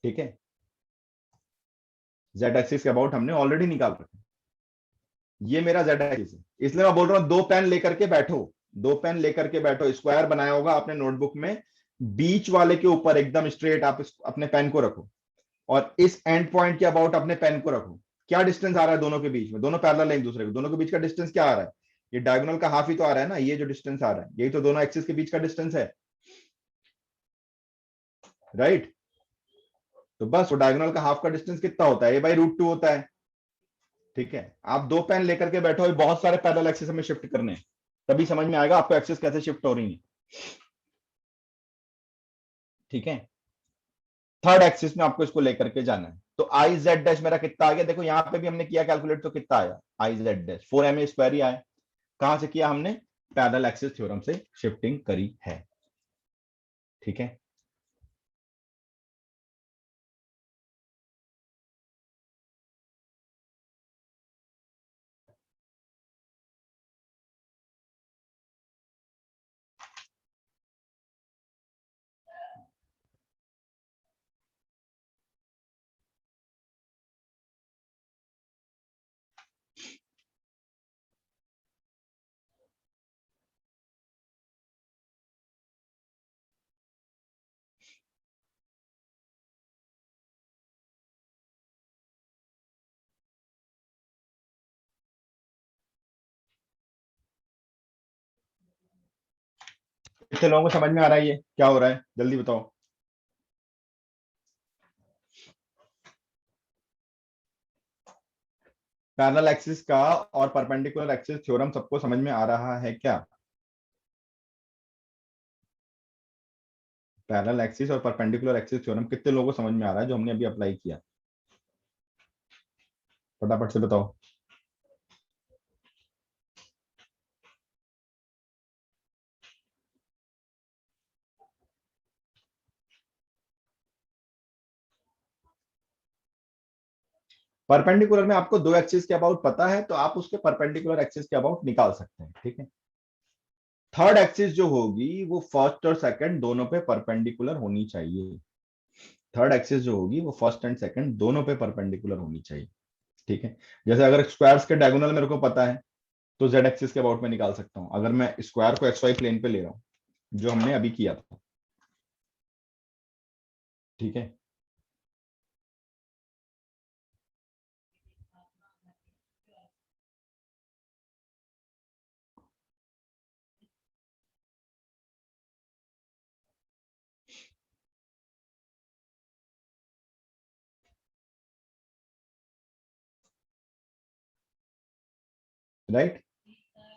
ठीक है, जेड एक्सिस के अबाउट हमने ऑलरेडी निकाल रखा है, ये मेरा जेड एक्सिस है। इसलिए मैं बोल रहा हूं दो पेन लेकर के बैठो, दो पेन लेकर के बैठो, स्क्वायर बनाया होगा आपने नोटबुक में, बीच वाले के ऊपर एकदम स्ट्रेट आप अपने पेन को रखो, और इस एंड पॉइंट के अबाउट अपने पेन को रखो। क्या डिस्टेंस आ रहा है दोनों के बीच में, दोनों पैरेलल है एक दूसरे को, दोनों के बीच का डिस्टेंस क्या आ रहा है, ये डायगोनल का हाफ ही तो आ रहा है ना, ये जो डिस्टेंस आ रहा है यही तो दोनों एक्सिस के बीच का डिस्टेंस है, राइट। तो बस वो डायगोनल का हाफ का डिस्टेंस कितना होता है, a/√2 होता है। ठीक है, आप दो पेन लेकर के बैठो, बहुत सारे पैरेलल एक्सिस में शिफ्ट करने हैं, तभी समझ में आएगा आपको एक्सिस कैसे शिफ्ट हो रही है। ठीक है, थर्ड एक्सिस में आपको इसको लेकर के जाना है, तो आई जेड डैश मेरा कितना आ गया, देखो यहां पे भी हमने किया कैलकुलेट, तो कितना आया आई जेड डैश 4ma² ही आया। कहां से किया हमने, पैरेलल एक्सिस थ्योरम से शिफ्टिंग करी है। ठीक है, कितने लोगों को समझ में आ रहा है ये क्या हो रहा है, जल्दी बताओ। पैरेलल एक्सिस का और परपेंडिकुलर एक्सिस थ्योरम सबको समझ में आ रहा है क्या। पैरेलल एक्सिस और परपेंडिकुलर एक्सिस थ्योरम कितने लोगों को समझ में आ रहा है जो हमने अभी अप्लाई किया, फटाफट से बताओ। परपेंडिकुलर में आपको दो एक्सिस के अबाउट पता है, तो आप उसके परपेंडिकुलर एक्सिस के अबाउट निकाल सकते हैं। ठीक है, थर्ड एक्सिस जो होगी वो फर्स्ट और सेकंड दोनों पे परपेंडिकुलर होनी चाहिए। थर्ड एक्सिस जो होगी वो फर्स्ट एंड सेकंड दोनों पे परपेंडिकुलर होनी चाहिए। ठीक है, जैसे अगर स्क्वायर्स के डायगोनल मेरे को पता है, तो जेड एक्सिस के अबाउट में निकाल सकता हूं, अगर मैं स्क्वायर को एक्स वाई प्लेन पे ले रहा हूं, जो हमने अभी किया था। ठीक है, राइट।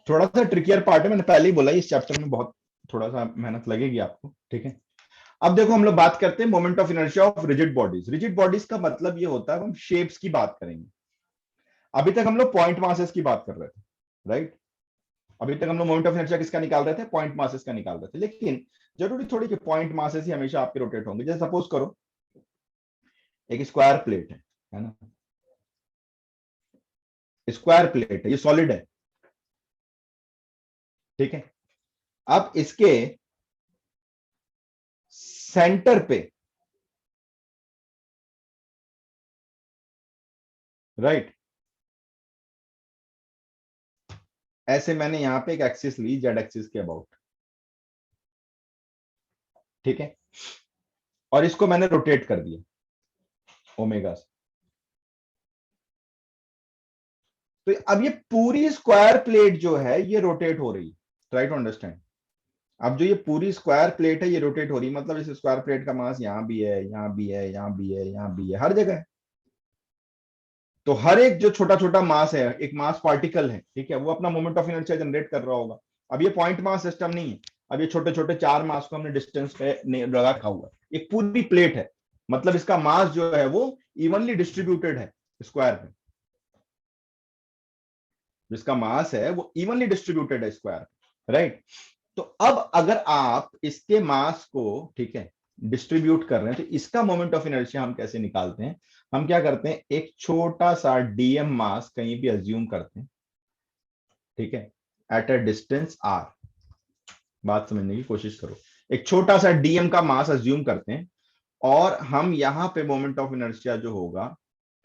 थोड़ा सा ट्रिकियर पार्ट है, मैंने पहले ही बोला इस चैप्टर में बहुत थोड़ा सा मेहनत लगेगी आपको। ठीक है, अब देखो हम लोग बात करते हैं moment of inertia of rigid bodies. Rigid bodies का मतलब ये होता है हम शेप्स की बात करेंगे। अभी तक हम लोग पॉइंट मासेस की बात कर रहे थे, राइट। अभी तक हम लोग मोमेंट ऑफ इनर्शिया किसका निकाल रहे थे, पॉइंट मासेस का निकाल रहे थे, लेकिन जरूरी थोड़ी कि पॉइंट मासेस ही हमेशा आपके रोटेट होंगे। जैसे सपोज करो एक स्क्वायर प्लेट है ना, स्क्वायर प्लेट है, ये सॉलिड है। ठीक है, अब इसके सेंटर पे, राइट, ऐसे मैंने यहां पे एक एक्सिस ली जेड एक्सिस के अबाउट, ठीक है, और इसको मैंने रोटेट कर दिया ओमेगा से। तो अब ये पूरी स्क्वायर प्लेट जो है ये रोटेट हो रही है, ट्राई टू अंडरस्टैंड। अब जो ये पूरी स्क्वायर प्लेट है ये रोटेट हो रही है, मतलब इस स्क्वायर प्लेट का मास यहां भी है, यहां भी है, यहां भी है, यहां भी है, हर जगह है। तो हर एक जो छोटा छोटा मास है, एक मास पार्टिकल है, ठीक है, वो अपना मोमेंट ऑफ इनर्शिया जनरेट कर रहा होगा। अब ये पॉइंट मास सिस्टम नहीं है, अब ये छोटे छोटे चार मास को हमने डिस्टेंस पे लगा रखा हुआ है, एक पूरी प्लेट है, मतलब इसका मास जो है वो इवनली डिस्ट्रीब्यूटेड है स्क्वायर पे, जिसका मास है वो इवनली डिस्ट्रीब्यूटेड है स्क्वायर, राइट। तो अब अगर आप इसके मास को, ठीक है, डिस्ट्रीब्यूट कर रहे हैं, तो इसका मोमेंट ऑफ इनर्शिया हम कैसे निकालते हैं? हम क्या करते हैं, एक छोटा सा डीएम मास कहीं भी अज्यूम करते हैं, ठीक है, एट अ डिस्टेंस आर। बात समझने की कोशिश करो, एक छोटा सा डीएम का मास अज्यूम करते हैं, और हम यहां पे मोमेंट ऑफ इनर्शिया जो होगा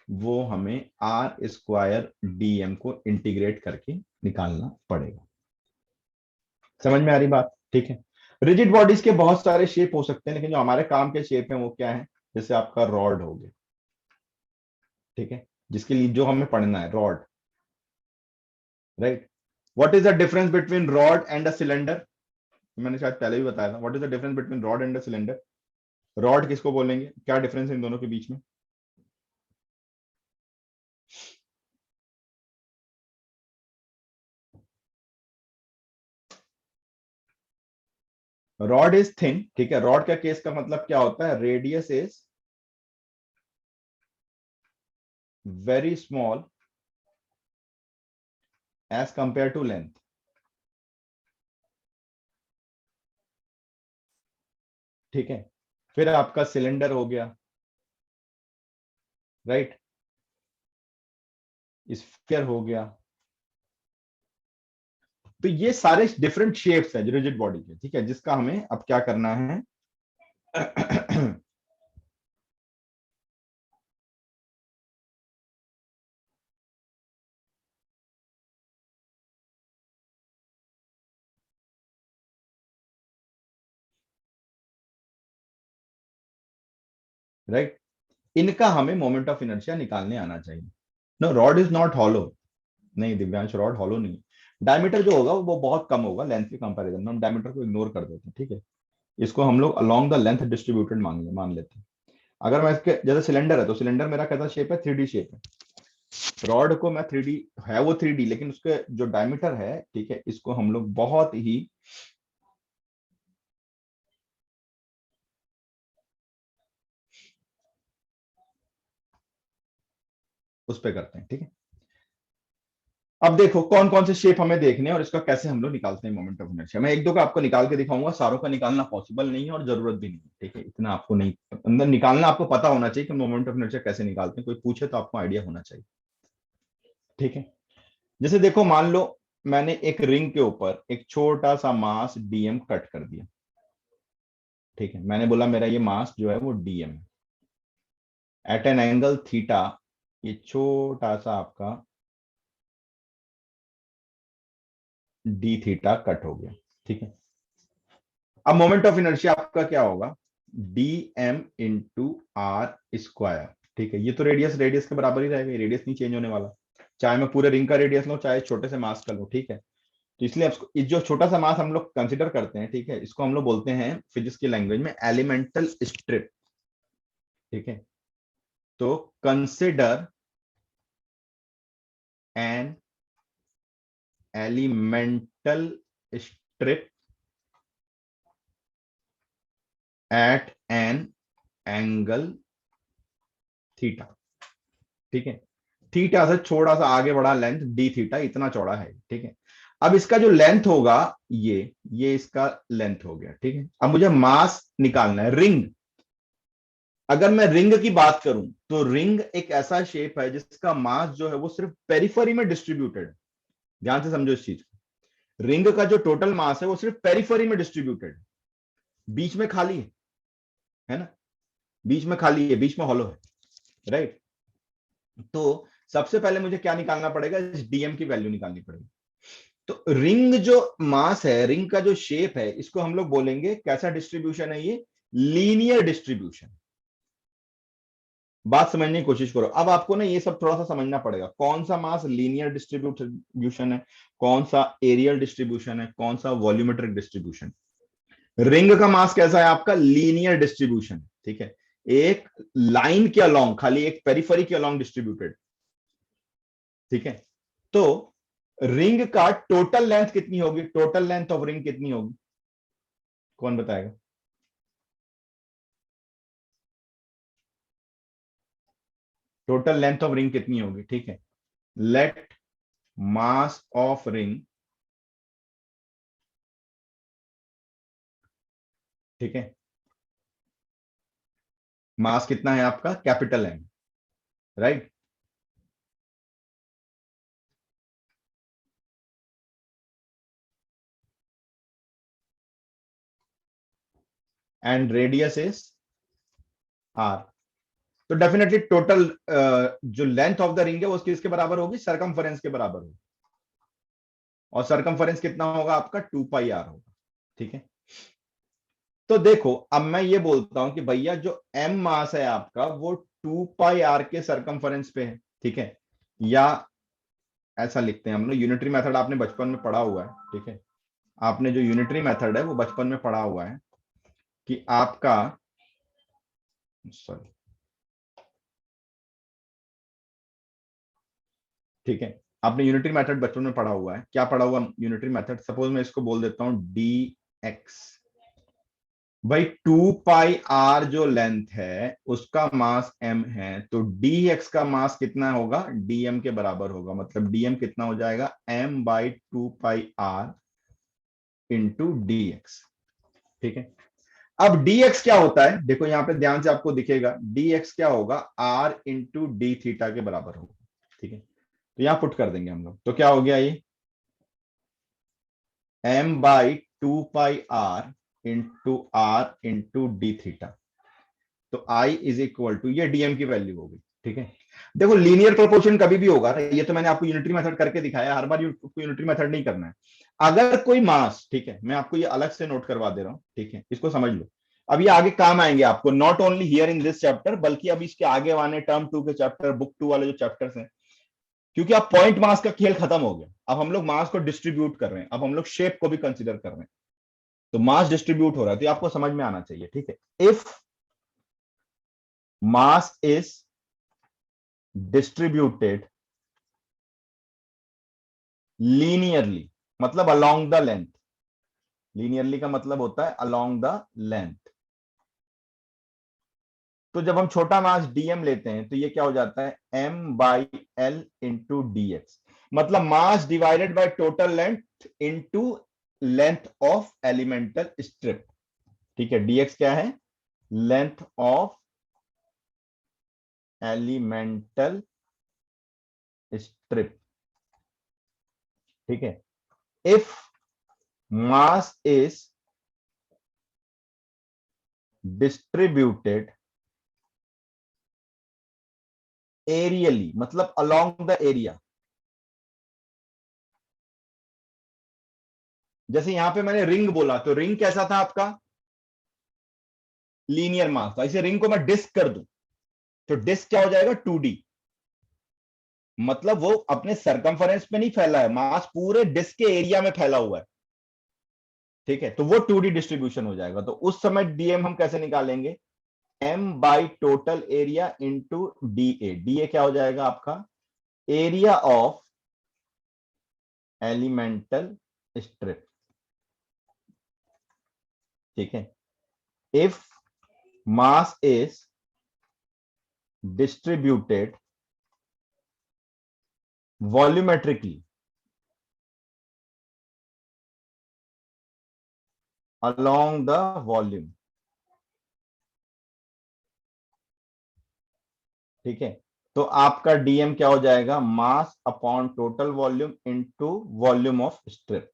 वो हमें आर स्क्वायर डीएम को इंटीग्रेट करके निकालना पड़ेगा। समझ में आ रही बात? ठीक है। रिजिड बॉडीज के बहुत सारे शेप हो सकते हैं, लेकिन जो हमारे काम के शेप है वो क्या है? जैसे आपका रॉड हो गया, ठीक है, जिसके लिए जो हमें पढ़ना है rod, right. What is the difference between rod and a cylinder? मैंने शायद पहले भी बताया था, what is the difference between rod and a cylinder? Rod किसको बोलेंगे, क्या डिफरेंस है इन दोनों के बीच में? रॉड इज थिन, ठीक है, रॉड का केस का मतलब क्या होता है, radius is very small as compare to length, ठीक है। फिर आपका सिलेंडर हो गया, राइट, स्फीयर हो गया। तो ये सारे डिफरेंट शेप्स हैं रिजिड बॉडी के, ठीक है, जिसका हमें अब क्या करना है राइट, इनका हमें मोमेंट ऑफ इनर्शिया निकालने आना चाहिए। No, rod is not hollow. नहीं दिव्यांश, रॉड हॉलो नहीं। डायमीटर जो होगा वो बहुत कम होगा लेंथ के कंपैरिजन में, हम डायमीटर को इग्नोर कर देते हैं, ठीक है। इसको हम लोग अलोंग द लेंथ डिस्ट्रीब्यूटेड मान लेते हैं। अगर मैं इसके जैसे सिलेंडर है, तो सिलेंडर मेरा कैसा शेप है, 3D शेप है। रॉड को मैं 3D है, वो 3D, लेकिन उसके जो डायमीटर है, ठीक है, इसको हम लोग बहुत ही उस पे करते हैं, ठीक है। अब देखो कौन कौन से शेप हमें देखने हैं और इसका कैसे हम लोग निकालते हैं मोमेंट ऑफ इनर्शिया। मैं एक दो का आपको निकाल के दिखाऊंगा, सारों का निकालना पॉसिबल नहीं है और जरूरत भी नहीं है, ठीक है, इतना आपको नहीं अंदर निकालना, आपको पता होना चाहिए कि मोमेंट ऑफ इनर्शिया कैसे निकालते हैं, कोई पूछे तो आपको आइडिया होना चाहिए, ठीक है। जैसे देखो, मान लो मैंने एक रिंग के ऊपर एक छोटा सा मास डीएम कट कर दिया, ठीक है, मैंने बोला मेरा ये मास जो है वो डीएम है, एट एन एंगल थीटा, ये छोटा सा आपका डी थीटा कट हो गया, ठीक है। अब मोमेंट ऑफ इनर्शिया आपका क्या होगा, D M into R square, ठीक है। ये तो रेडियस रेडियस के बराबर ही रहेगा, रेडियस नहीं चेंज होने वाला, चाहे मैं पूरे रिंग का रेडियस लूं चाहे छोटे से मास का लूं, ठीक है। तो इसलिए इस जो छोटा सा मास हम लोग कंसिडर करते हैं, ठीक है, इसको हम लोग बोलते हैं फिजिक्स की लैंग्वेज में एलिमेंटल स्ट्रिप, ठीक है। तो consider an elemental strip at an angle theta, ठीक है। थीटा से थोड़ा सा आगे बढ़ा लेंथ डी थीटा, इतना चौड़ा है, ठीक है। अब इसका जो लेंथ होगा, ये इसका लेंथ हो गया, ठीक है। अब मुझे मास निकालना है, रिंग। अगर मैं रिंग की बात करूं तो रिंग एक ऐसा शेप है जिसका मास जो है वो सिर्फ पेरिफेरी में डिस्ट्रीब्यूटेड है। ध्यान से समझो इस चीज को, रिंग का जो टोटल मास है वो सिर्फ पेरिफेरी में डिस्ट्रीब्यूटेड है, बीच में खाली है ना, बीच में खाली है, बीच में हॉलो है, राइट। तो सबसे पहले मुझे क्या निकालना पड़ेगा, इस डीएम की वैल्यू निकालनी पड़ेगी। तो रिंग जो मास है, रिंग का जो शेप है, इसको हम लोग बोलेंगे कैसा डिस्ट्रीब्यूशन है ये, लीनियर डिस्ट्रीब्यूशन। बात समझने की कोशिश करो। अब आपको ना ये सब थोड़ा सा समझना पड़ेगा, कौन सा मास लीनियर डिस्ट्रीब्यूशन है, कौन सा एरियल डिस्ट्रीब्यूशन है, कौन सा वॉल्यूमेट्रिक डिस्ट्रीब्यूशन। रिंग का मास कैसा है आपका, लीनियर डिस्ट्रीब्यूशन, ठीक है, एक लाइन के अलोंग, खाली एक पेरिफेरी के अलोंग डिस्ट्रीब्यूटेड, ठीक है। तो रिंग का टोटल लेंथ कितनी होगी, टोटल लेंथ ऑफ रिंग कितनी होगी, कौन बताएगा। टोटल लेंथ ऑफ रिंग कितनी होगी, ठीक है। लेट मास ऑफ रिंग, ठीक है, मास कितना है आपका, capital M, right. And radius is R. तो डेफिनेटली टोटल जो लेंथ ऑफ द रिंग है वो उसकी इसके बराबर होगी, सरकमफरेंस के बराबर होगी, और सरकमफरेंस कितना होगा आपका, 2 पाई आर होगा, ठीक है। तो देखो अब मैं ये बोलता हूं कि भैया जो एम मास है आपका वो 2 पाई आर के सरकमफरेंस पे है, ठीक है। या ऐसा लिखते हैं हम लोग, यूनिटरी मेथड आपने बचपन में पढ़ा हुआ है, ठीक है। आपने जो यूनिटरी मेथड है वो बचपन में पढ़ा हुआ है कि आपका, सॉरी, ठीक है, आपने यूनिटरी मेथड बचपन में पढ़ा हुआ है, क्या पढ़ा हुआ यूनिटरी मेथड, सपोज मैं इसको बोल देता हूं डी एक्स। भाई 2 पाई आर जो लेंथ है उसका मास एम है, तो डी एक्स का मास कितना होगा, डीएम के बराबर होगा, मतलब डीएम कितना हो जाएगा, m/2 pi R into D X, ठीक है। अब dx क्या होता है, देखो यहां पे ध्यान से आपको दिखेगा, dx क्या होगा, r इंटू डी थीटा के बराबर होगा, ठीक है। तो यहां पुट कर देंगे हम लोग, तो क्या हो गया ये, m/2 pi R into R into D theta. तो I इज इक्वल टू, ये डीएम की वैल्यू होगी, ठीक है। देखो लीनियर प्रोपोर्शन कभी भी होगा, ये तो मैंने आपको यूनिटरी मेथड करके दिखाया, हर बार यूनिटरी मेथड नहीं करना है। अगर कोई मास, ठीक है, मैं आपको ये अलग से नोट करवा दे रहा हूं, ठीक है, इसको समझ लो। अब ये आगे काम आएंगे आपको, not only here in this chapter, बल्कि अब इसके आगे आने टर्म 2 के चैप्टर, बुक 2 वाले जो चैप्टर्स हैं, क्योंकि अब पॉइंट मास का खेल खत्म हो गया, अब हम लोग मास को डिस्ट्रीब्यूट कर रहे हैं, अब हम लोग शेप को भी कंसिडर कर रहे हैं। तो मास डिस्ट्रीब्यूट हो रहा है, तो ये आपको समझ में आना चाहिए, ठीक है। If mass is distributed linearly, मतलब along the length, linearly का मतलब होता है along the length। तो जब हम छोटा मास dm लेते हैं तो ये क्या हो जाता है, m/l इंटू डी एक्स, मतलब mass divided by total length into length of elemental strip, ठीक है। dx क्या है, लेंथ ऑफ एलिमेंटल स्ट्रिप, ठीक है। If mass is distributed aerially, मतलब अलोंग द एरिया, जैसे यहां पे मैंने रिंग बोला, तो रिंग कैसा था आपका, लीनियर मास था, इसे रिंग को मैं डिस्क कर दूं, तो डिस्क क्या हो जाएगा, 2D, मतलब वो अपने सरकमफरेंस पे नहीं फैला है, मास पूरे डिस्क के एरिया में फैला हुआ है, ठीक है। तो वो 2D डिस्ट्रीब्यूशन हो जाएगा। तो उस समय डीएम हम कैसे निकालेंगे, m/टोटल एरिया इंटू डी ए क्या हो जाएगा आपका, एरिया ऑफ एलिमेंटल स्ट्रिप, ठीक है। If mass is distributed volumetrically along the volume, ठीक है। तो आपका डीएम क्या हो जाएगा, mass upon total volume into volume of strip,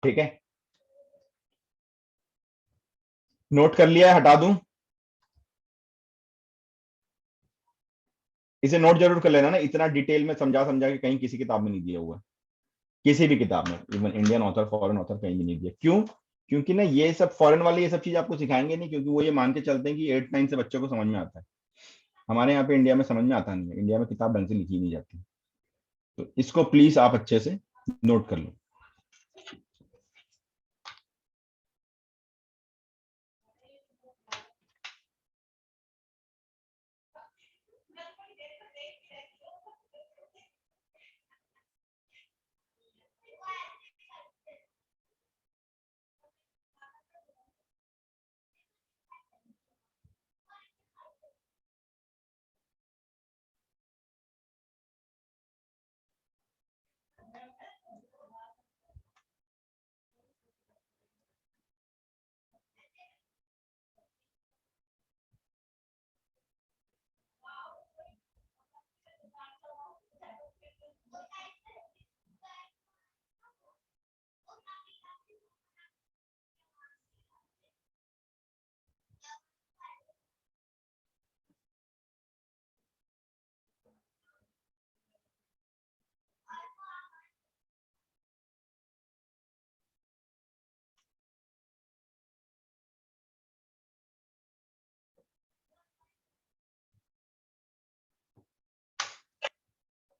ठीक है। नोट कर लिया है, हटा दूं? इसे नोट जरूर कर लेना ना, इतना डिटेल में समझा समझा के कहीं किसी किताब में नहीं दिया हुआ, किसी भी किताब में, even Indian author foreign author कहीं भी नहीं दिया। क्यों? क्योंकि ना ये सब फॉरेन वाले ये सब चीज आपको सिखाएंगे नहीं, क्योंकि वो ये मान के चलते हैं कि 8 9 से बच्चों को समझ में आता है। हमारे यहाँ पे इंडिया में समझ में आता नहीं है, इंडिया में किताब ढंग से लिखी नहीं जाती। तो इसको प्लीज आप अच्छे से नोट कर लो।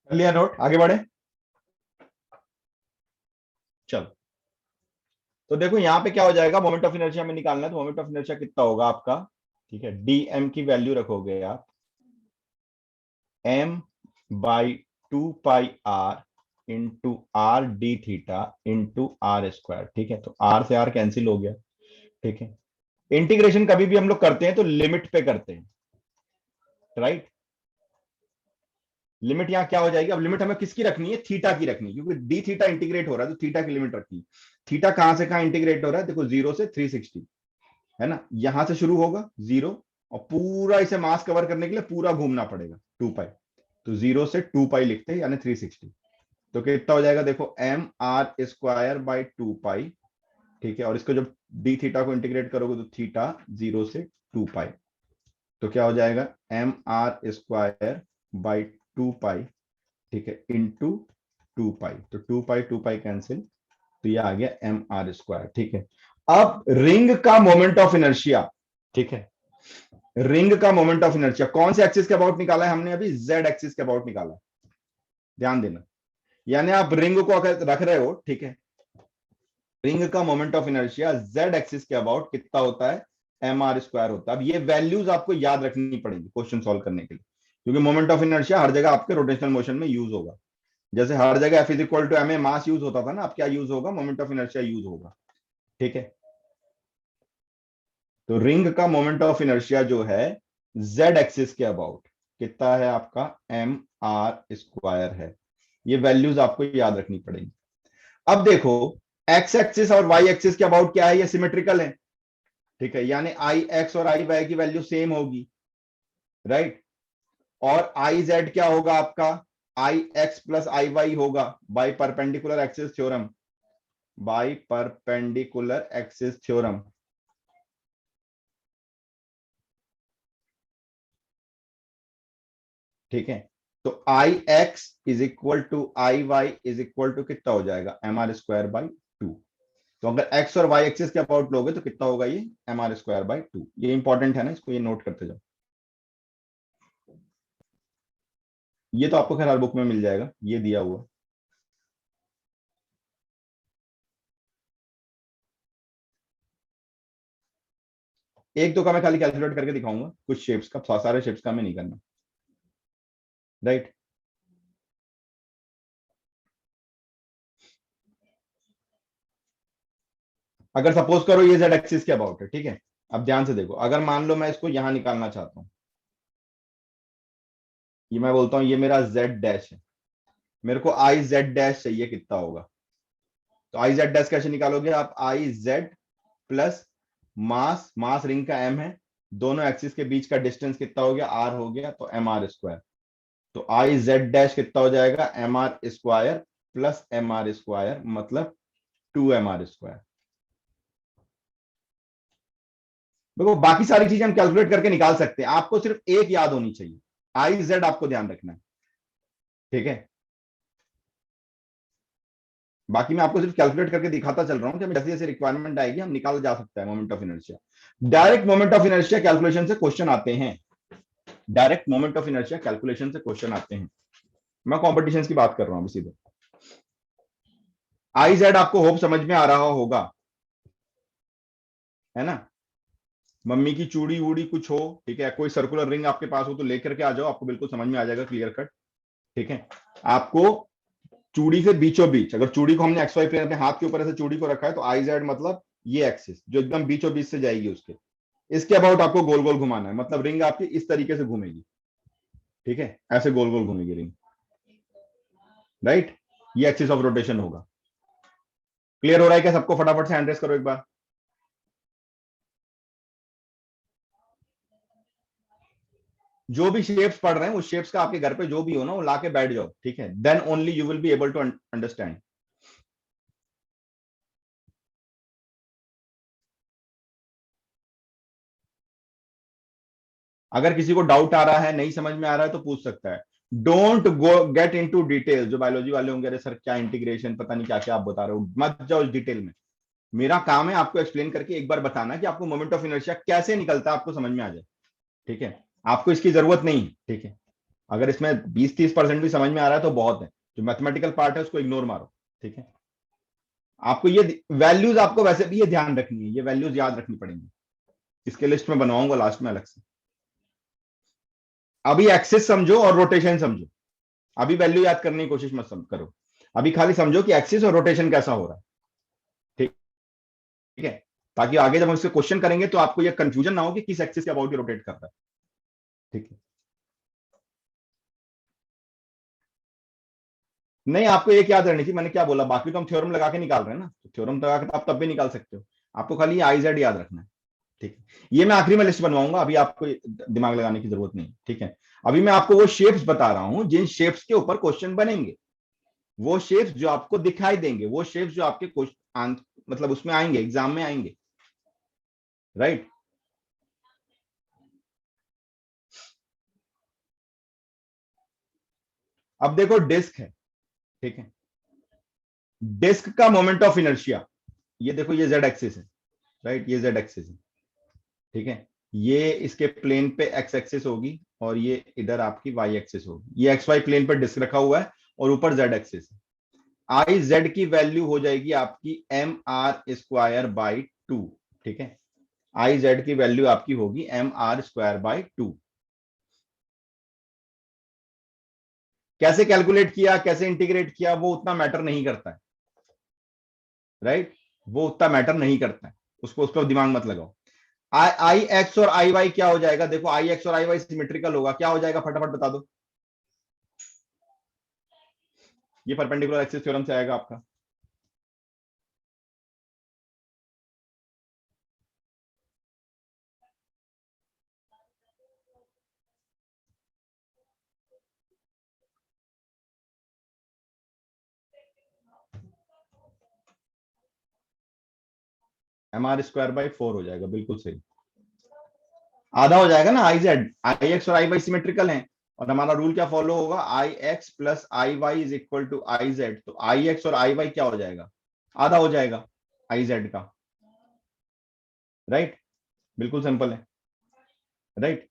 कर लिया नोट, आगे बढ़े? चलो, तो देखो यहाँ पे क्या हो जाएगा, मोमेंट ऑफ इनर्शिया में निकालना है, तो मोमेंट ऑफ इनर्शिया कितना होगा आपका? ठीक है, डीएम की वैल्यू रखोगे आप M by 2 pi R into R D theta into R square. ठीक है, तो आर से आर कैंसिल हो गया। ठीक है, इंटीग्रेशन कभी भी हम लोग करते हैं तो लिमिट पे करते हैं, राइट? लिमिट यहाँ क्या हो जाएगी? अब लिमिट हमें किसकी रखनी है? थीटा की रखनी है, क्योंकि डी थीटा इंटीग्रेट हो रहा है तो थीटा की लिमिट रखनी है। थीटा कहां से कहां इंटीग्रेट हो रहा है? देखो 0 से 360, है ना? यहां से शुरू होगा 0, और पूरा इसे मास कवर करने के लिए पूरा घूमना पड़ेगा 2 पाई। तो 0 से 2 पाई लिखते हैं, यानी 360। तो कितना हो जाएगा? देखो एम आर स्क्वायर बाई 2 पाई। ठीक है, और इसको जब डी थीटा को इंटीग्रेट करोगे तो थीटा 0 से 2 पाई। तो क्या हो जाएगा? एम आर स्क्वायर बाई 2 पाई, ठीक है, इंटू 2 पाई। तो 2 पाई कैंसिल, तो ये आ गया एम आर स्क्वायर। ठीक है, अब रिंग का मोमेंट ऑफ इनर्शिया, ठीक है, रिंग का मोमेंट ऑफ इनर्शिया कौन से एक्सिस के अबाउट निकाला है हमने? अभी जेड एक्सिस के अबाउट निकाला है, ध्यान देना। यानी आप रिंग को अगर रख रहे हो, ठीक है, रिंग का moment of inertia Z axis के अबाउट कितना होता है? एम आर स्क्वायर होता है। अब ये वैल्यूज आपको याद रखनी पड़ेगी क्वेश्चन सॉल्व करने के लिए, क्योंकि मोमेंट ऑफ इनर्शिया हर जगह आपके रोटेशनल मोशन में यूज होगा। जैसे हर जगह F is equal to M A mass use होता था ना, अब क्या यूज होगा? मोमेंट ऑफ इनर्शिया यूज होगा। ठीक है, तो रिंग का मोमेंट ऑफ इनर्शिया जो है जेड एक्सिस के अबाउट कितना है आपका? एम आर स्क्वायर है। ये वैल्यूज आपको याद रखनी पड़ेगी। अब देखो, एक्स एक्सिस और वाई एक्सिस के अबाउट क्या है? ये सिमेट्रिकल है। ठीक है, यानी आई एक्स और आई वाई की वैल्यू सेम होगी, राइट? और आई जेड क्या होगा आपका? I X plus I Y होगा, by perpendicular axis theorem, by perpendicular axis theorem. ठीक है, तो I X is equal to I Y is equal to कितना हो जाएगा? M R square by 2। तो अगर एक्स और वाई एक्सिस के अबाउट लोगे तो कितना होगा? ये एम आर स्क्वायर बाई 2। ये इंपॉर्टेंट है ना, इसको ये नोट करते जाओ। ये तो आपको खैर हर बुक में मिल जाएगा, ये दिया हुआ। एक दो का मैं खाली कैलकुलेट करके दिखाऊंगा, कुछ शेप्स का, सारे शेप्स का हमें नहीं करना, राइट? अगर सपोज करो ये जेड एक्सिस के अबाउट है, ठीक है, अब ध्यान से देखो, अगर मान लो मैं इसको यहां निकालना चाहता हूं, ये मैं बोलता हूं ये मेरा जेड डैश है, मेरे को आई जेड डैश चाहिए, कितना होगा? तो आई जेड डैश कैसे निकालोगे आप? I Z plus mass, mass ring का एम है, दोनों एक्सिस के बीच का डिस्टेंस कितना हो गया? आर हो गया, तो एम आर स्क्वायर। तो आई जेड डैश कितना हो जाएगा? M R square plus M R square, मतलब 2 एम आर स्क्वायर। देखो बाकी सारी चीजें हम कैलकुलेट करके निकाल सकते हैं, आपको सिर्फ एक याद होनी चाहिए, आई जेड आपको ध्यान रखना है, ठीक है। बाकी मैं आपको सिर्फ कैलकुलेट करके दिखाता चल रहा हूं कि जैसे जैसे रिक्वायरमेंट आएगी हम निकाल जा सकता है moment of inertia. Direct moment of inertia calculation से क्वेश्चन आते हैं, direct moment of inertia calculation से क्वेश्चन आते हैं। मैं कॉम्पिटिशन की बात कर रहा हूं सीधे। आई जेड आपको होप समझ में आ रहा होगा, है ना। मम्मी की चूड़ी वूड़ी कुछ हो, ठीक है, कोई सर्कुलर रिंग आपके पास हो तो लेकर के आ जाओ, आपको बिल्कुल समझ में आ जाएगा क्लियर कट, ठीक है। आपको चूड़ी से बीचों बीच, अगर चूड़ी को हमने एक्स वाई प्लेन अपने हाथ के ऊपर ऐसे चूड़ी को रखा है तो आई जेड मतलब ये एक्सिस जो एकदम बीचों बीच से जाएगी उसके, इसके अबाउट आपको गोल गोल घुमाना है, मतलब रिंग आपकी इस तरीके से घूमेगी, ठीक है, ऐसे गोल गोल घूमेगी रिंग, राइट। ये एक्सिस ऑफ रोटेशन होगा। क्लियर हो रहा है क्या सबको? फटाफट से हैंड रेस करो एक बार। जो भी शेप्स पढ़ रहे हैं उस शेप्स का आपके घर पे जो भी हो ना वो लाके बैठ जाओ, ठीक है, then only you will be able to understand. अगर किसी को डाउट आ रहा है, नहीं समझ में आ रहा है तो पूछ सकता है। Don't go get into detail. जो बायोलॉजी वाले होंगे अरे सर क्या इंटीग्रेशन पता नहीं क्या क्या आप बता रहे हो, मत जाओ इस डिटेल में। मेरा काम है आपको एक्सप्लेन करके एक बार बताना कि आपको मोमेंट ऑफ इनर्शिया कैसे निकलता है, आपको समझ में आ जाए, ठीक है। आपको इसकी जरूरत नहीं है, ठीक है। अगर इसमें 20-30% भी समझ में आ रहा है तो बहुत है, जो मैथमेटिकल पार्ट है उसको इग्नोर मारो, ठीक है। आपको ये वैल्यूज आपको वैसे भी ये ध्यान रखनी है, ये वैल्यूज याद रखनी पड़ेंगी, इसके लिस्ट में बनवाऊंगा लास्ट में अलग से। अभी एक्सिस समझो और रोटेशन समझो, अभी वैल्यू याद करने की कोशिश मत करो। अभी खाली समझो कि एक्सिस और रोटेशन कैसा हो रहा है, ठीक है, ताकि आगे जब हम इससे क्वेश्चन करेंगे तो आपको ये कंफ्यूजन ना हो कि किस एक्सिस के अबाउट ये रोटेट कर रहा है, ठीक है। नहीं, आपको एक याद रहनी थी, मैंने क्या बोला, बाकी तो हम थ्योरम लगा के निकाल रहे हैं ना, तो थ्योरम लगा के तो आप तब भी निकाल सकते हो। आपको खाली आई जेड याद रखना है, ठीक है। ये मैं आखिरी में लिस्ट बनवाऊंगा, अभी आपको दिमाग लगाने की जरूरत नहीं, ठीक है। अभी मैं आपको वो शेप्स बता रहा हूं जिन शेप्स के ऊपर क्वेश्चन बनेंगे, वो शेप्स जो आपको दिखाई देंगे, वो शेप्स जो आपके क्वेश्चन मतलब उसमें आएंगे, एग्जाम में आएंगे, राइट। अब देखो डिस्क है, ठीक है, डिस्क का मोमेंट ऑफ इनर्शिया, ये देखो ये जेड एक्सिस है, राइट, ये जेड एक्सिस है, ठीक है। ये इसके प्लेन पे एक्स एक्सिस होगी और ये इधर आपकी वाई एक्सिस होगी, ये एक्स वाई प्लेन पे डिस्क रखा हुआ है और ऊपर जेड एक्सिस है। आई जेड की वैल्यू हो जाएगी आपकी M R square by two, ठीक है। आई जेड की वैल्यू आपकी होगी M R square by two. कैसे कैलकुलेट किया, कैसे इंटीग्रेट किया, वो उतना मैटर नहीं करता है, राइट, वो उतना मैटर नहीं करता है, उसको उस पर दिमाग मत लगाओ। आई आई एक्स और आई वाई क्या हो जाएगा, देखो आई एक्स और आई वाई सिमेट्रिकल होगा, क्या हो जाएगा फटाफट बता दो। ये परपेंडिकुलर एक्सिस थ्योरम से आएगा आपका। M R square by four हो जाएगा, बिल्कुल सही, आधा हो जाएगा ना। आई जेड, आई एक्स और आई वाई सिमेट्रिकल हैं, और हमारा रूल क्या फॉलो होगा, I X plus I Y is equal to I Z, तो आई एक्स और आई वाई क्या हो जाएगा, आधा हो जाएगा आई जेड का, राइट, बिल्कुल सिंपल है, राइट।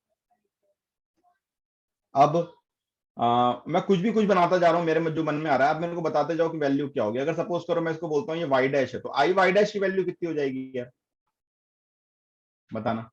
अब मैं कुछ भी कुछ बनाता जा रहा हूँ, मेरे में जो मन में आ रहा है, आप मेरे को बताते जाओ कि वैल्यू क्या होगी। अगर सपोज करो मैं इसको बोलता हूँ ये वाई डैश है, तो आई वाई डैश की वैल्यू कितनी हो जाएगी यार, बताना।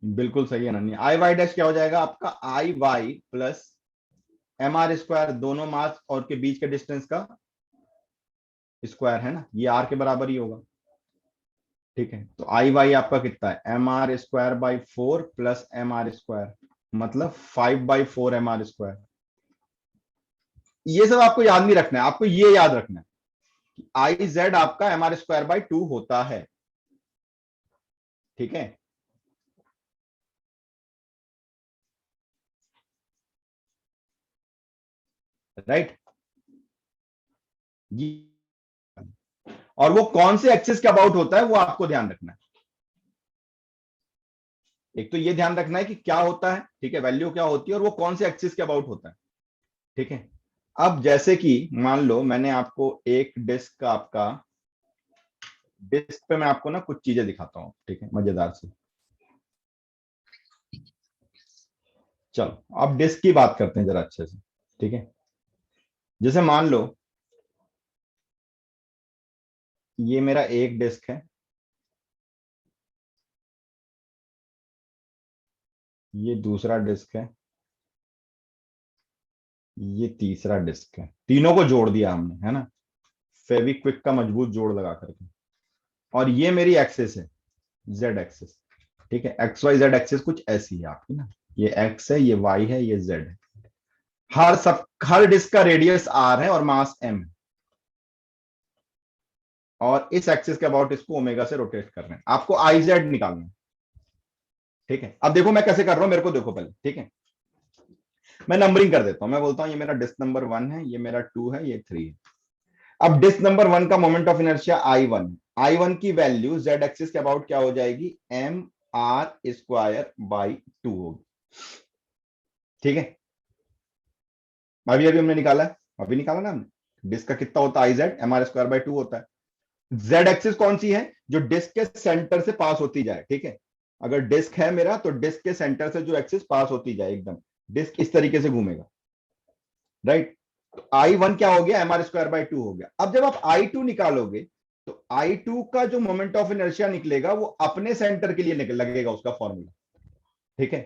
बिल्कुल सही है अनन्या। आई वाई डैश क्या हो जाएगा आपका, I Y plus M R square, दोनों मास और के बीच के डिस्टेंस का स्क्वायर है ना, ये आर के बराबर ही होगा। ठीक है, तो आई वाई आपका कितना है, M R square by 4 plus M R square, मतलब 5/4 एम आर स्क्वायर। ये सब आपको याद नहीं रखना है, आपको ये याद रखना है कि आई जेड आपका एम आर स्क्वायर बाई 2 होता है। ठीक है, राइट। ये और वो कौन से एक्सिस के अबाउट होता है वो आपको ध्यान रखना है। एक तो ये ध्यान रखना है कि क्या होता है, ठीक है, वैल्यू क्या होती है, और वो कौन से एक्सिस के अबाउट होता है। ठीक है, अब जैसे कि मान लो मैंने आपको एक डिस्क का, आपका डिस्क पे मैं आपको ना कुछ चीजें दिखाता हूं, ठीक है, मजेदार से। चलो अब डिस्क की बात करते हैं जरा अच्छे से। ठीक है, जैसे मान लो ये मेरा एक डिस्क है, ये दूसरा डिस्क है, ये तीसरा डिस्क है, तीनों को जोड़ दिया हमने, है ना, फेविक्विक का मजबूत जोड़ लगा करके। और ये मेरी एक्सिस है, जेड एक्सिस। ठीक है, एक्स वाई जेड एक्सिस कुछ ऐसी है आपकी ना, ये एक्स है, ये वाई है, ये जेड है। हर डिस्क का रेडियस आर है और मास एम है, और इस एक्सिस के अबाउट इसको ओमेगा से रोटेट कर रहे हैं, आपको आई जेड निकालना है। ठीक है, अब देखो मैं कैसे कर रहा हूं, मेरे को देखो पहले। ठीक है, मैं नंबरिंग कर देता हूं, मैं बोलता हूं ये मेरा डिस्क नंबर 1 है, ये मेरा 2 है, ये 3 है। अब डिस्क नंबर 1 का moment of inertia I1, I1 की वैल्यू जेड एक्सिस के अबाउट क्या हो जाएगी, एम आर स्क्वायर बाई 2 होगी। ठीक है, अभी अभी हमने निकाला है, अभी निकाला ना हमने, डिस्क का कितना होता है, I Z M R square by 2 होता है। जेड एक्सिस कौन सी है, जो डिस्क के सेंटर से पास होती जाए। ठीक है, अगर डिस्क है मेरा तो डिस्क के सेंटर से जो एक्सिस पास होती जाए एकदम, डिस्क इस तरीके से घूमेगा, राइट। तो आई वन क्या हो गया, एम आर स्क्वायर बाई 2 हो गया। अब जब आप आई टू निकालोगे तो आई टू का जो मोमेंट ऑफ इनर्शिया निकलेगा वो अपने सेंटर के लिए लगेगा उसका फॉर्मूला। ठीक है,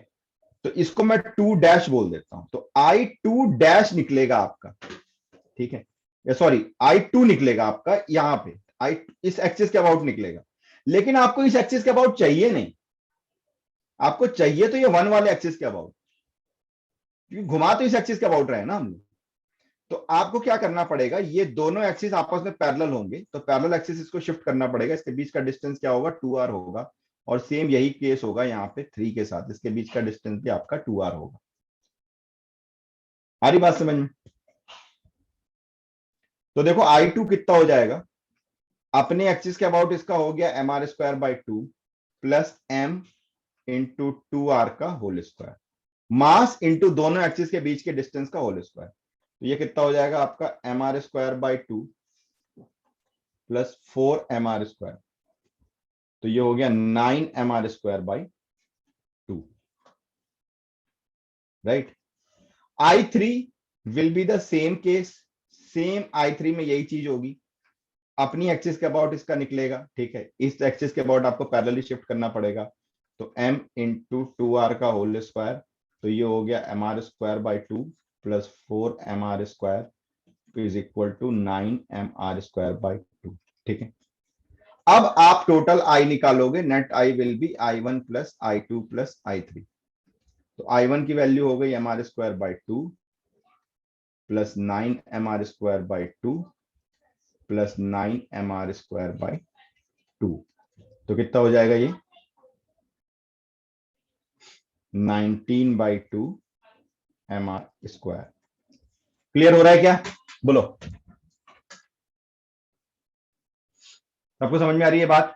तो इसको मैं 2 डैश बोल देता हूं, तो आई टू डैश निकलेगा आपका। ठीक है, सॉरी, आई टू निकलेगा आपका यहां पे, आई इस एक्सिस के अबाउट निकलेगा। लेकिन आपको इस एक्सिस के अबाउट चाहिए नहीं, आपको चाहिए तो ये 1 वाले एक्सिस के अबाउट, क्योंकि घुमा तो इस एक्सिस के अबाउट रहे ना हम लोग। तो आपको क्या करना पड़ेगा, ये दोनों एक्सिस आपस में पैरेलल होंगे, तो पैरेलल एक्सिस इसको शिफ्ट करना पड़ेगा, इसके बीच का डिस्टेंस क्या होगा, 2r होगा। और सेम यही केस होगा यहाँ पे 3 के साथ, इसके बीच का डिस्टेंस भी आपका 2r होगा। आ रही बात समझ में? तो देखो I2 कितना हो जाएगा, अपने एक्सिस के अबाउट इसका हो गया M R square by 2 plus M into 2r का होल स्क्वायर, मास इंटू दोनों एक्सिस के बीच के डिस्टेंस का होल स्क्वायर। तो ये कितना हो जाएगा आपका, M R square by 2 plus 4 mr square, तो ये हो गया 9 mr square by 2, right. I3 will be the same case, same I3 में यही चीज होगी, अपनी एक्सिस के अबाउट इसका निकलेगा। ठीक है, इस एक्सिस के अबाउट आपको पैरेलली शिफ्ट करना पड़ेगा, तो m इंटू 2r का होल स्क्वायर, तो ये हो गया mr square by 2 plus 4 mr square is equal to 9 mr square by 2। ठीक है, अब आप टोटल आई निकालोगे, net I will be I1 plus I2 plus I3। तो I1 की वैल्यू हो गई mr square by 2 plus 9 mr square by 2 plus 9 mr square by 2। तो कितना हो जाएगा ये, 19/2 mr स्क्वायर। क्लियर हो रहा है क्या, बोलो, सबको समझ में आ रही है बात?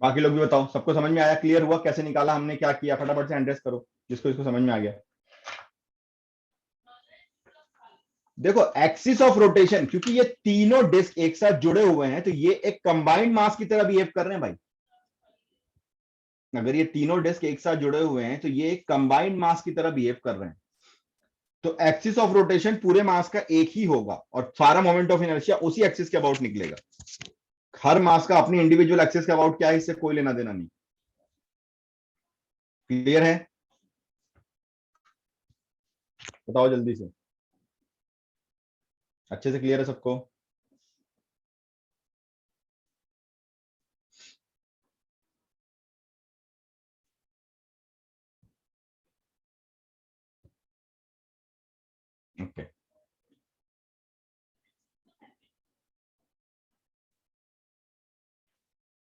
बाकी लोग भी बताओ, सबको समझ में आया, क्लियर हुआ, कैसे निकाला हमने, क्या किया, फटाफट से एड्रेस करो जिसको इसको समझ में आ गया। देखो एक्सिस ऑफ रोटेशन, क्योंकि ये तीनों डिस्क एक साथ जुड़े हुए हैं, तो ये एक कंबाइंड मास की तरह बिहेव कर रहे हैं भाई। अगर ये तीनों डिस्क एक साथ जुड़े हुए हैं तो ये एक कंबाइंड मास की तरह बिहेव कर रहे हैं। तो एक्सिस ऑफ रोटेशन पूरे मास का एक ही होगा और सारा मोमेंट ऑफ इनर्शिया उसी एक्सिस के अबाउट निकलेगा। हर मास का अपनी इंडिविजुअल एक्सिस के अबाउट क्या है, इससे कोई लेना देना नहीं। क्लियर है? बताओ जल्दी से, अच्छे से क्लियर है सबको? ओके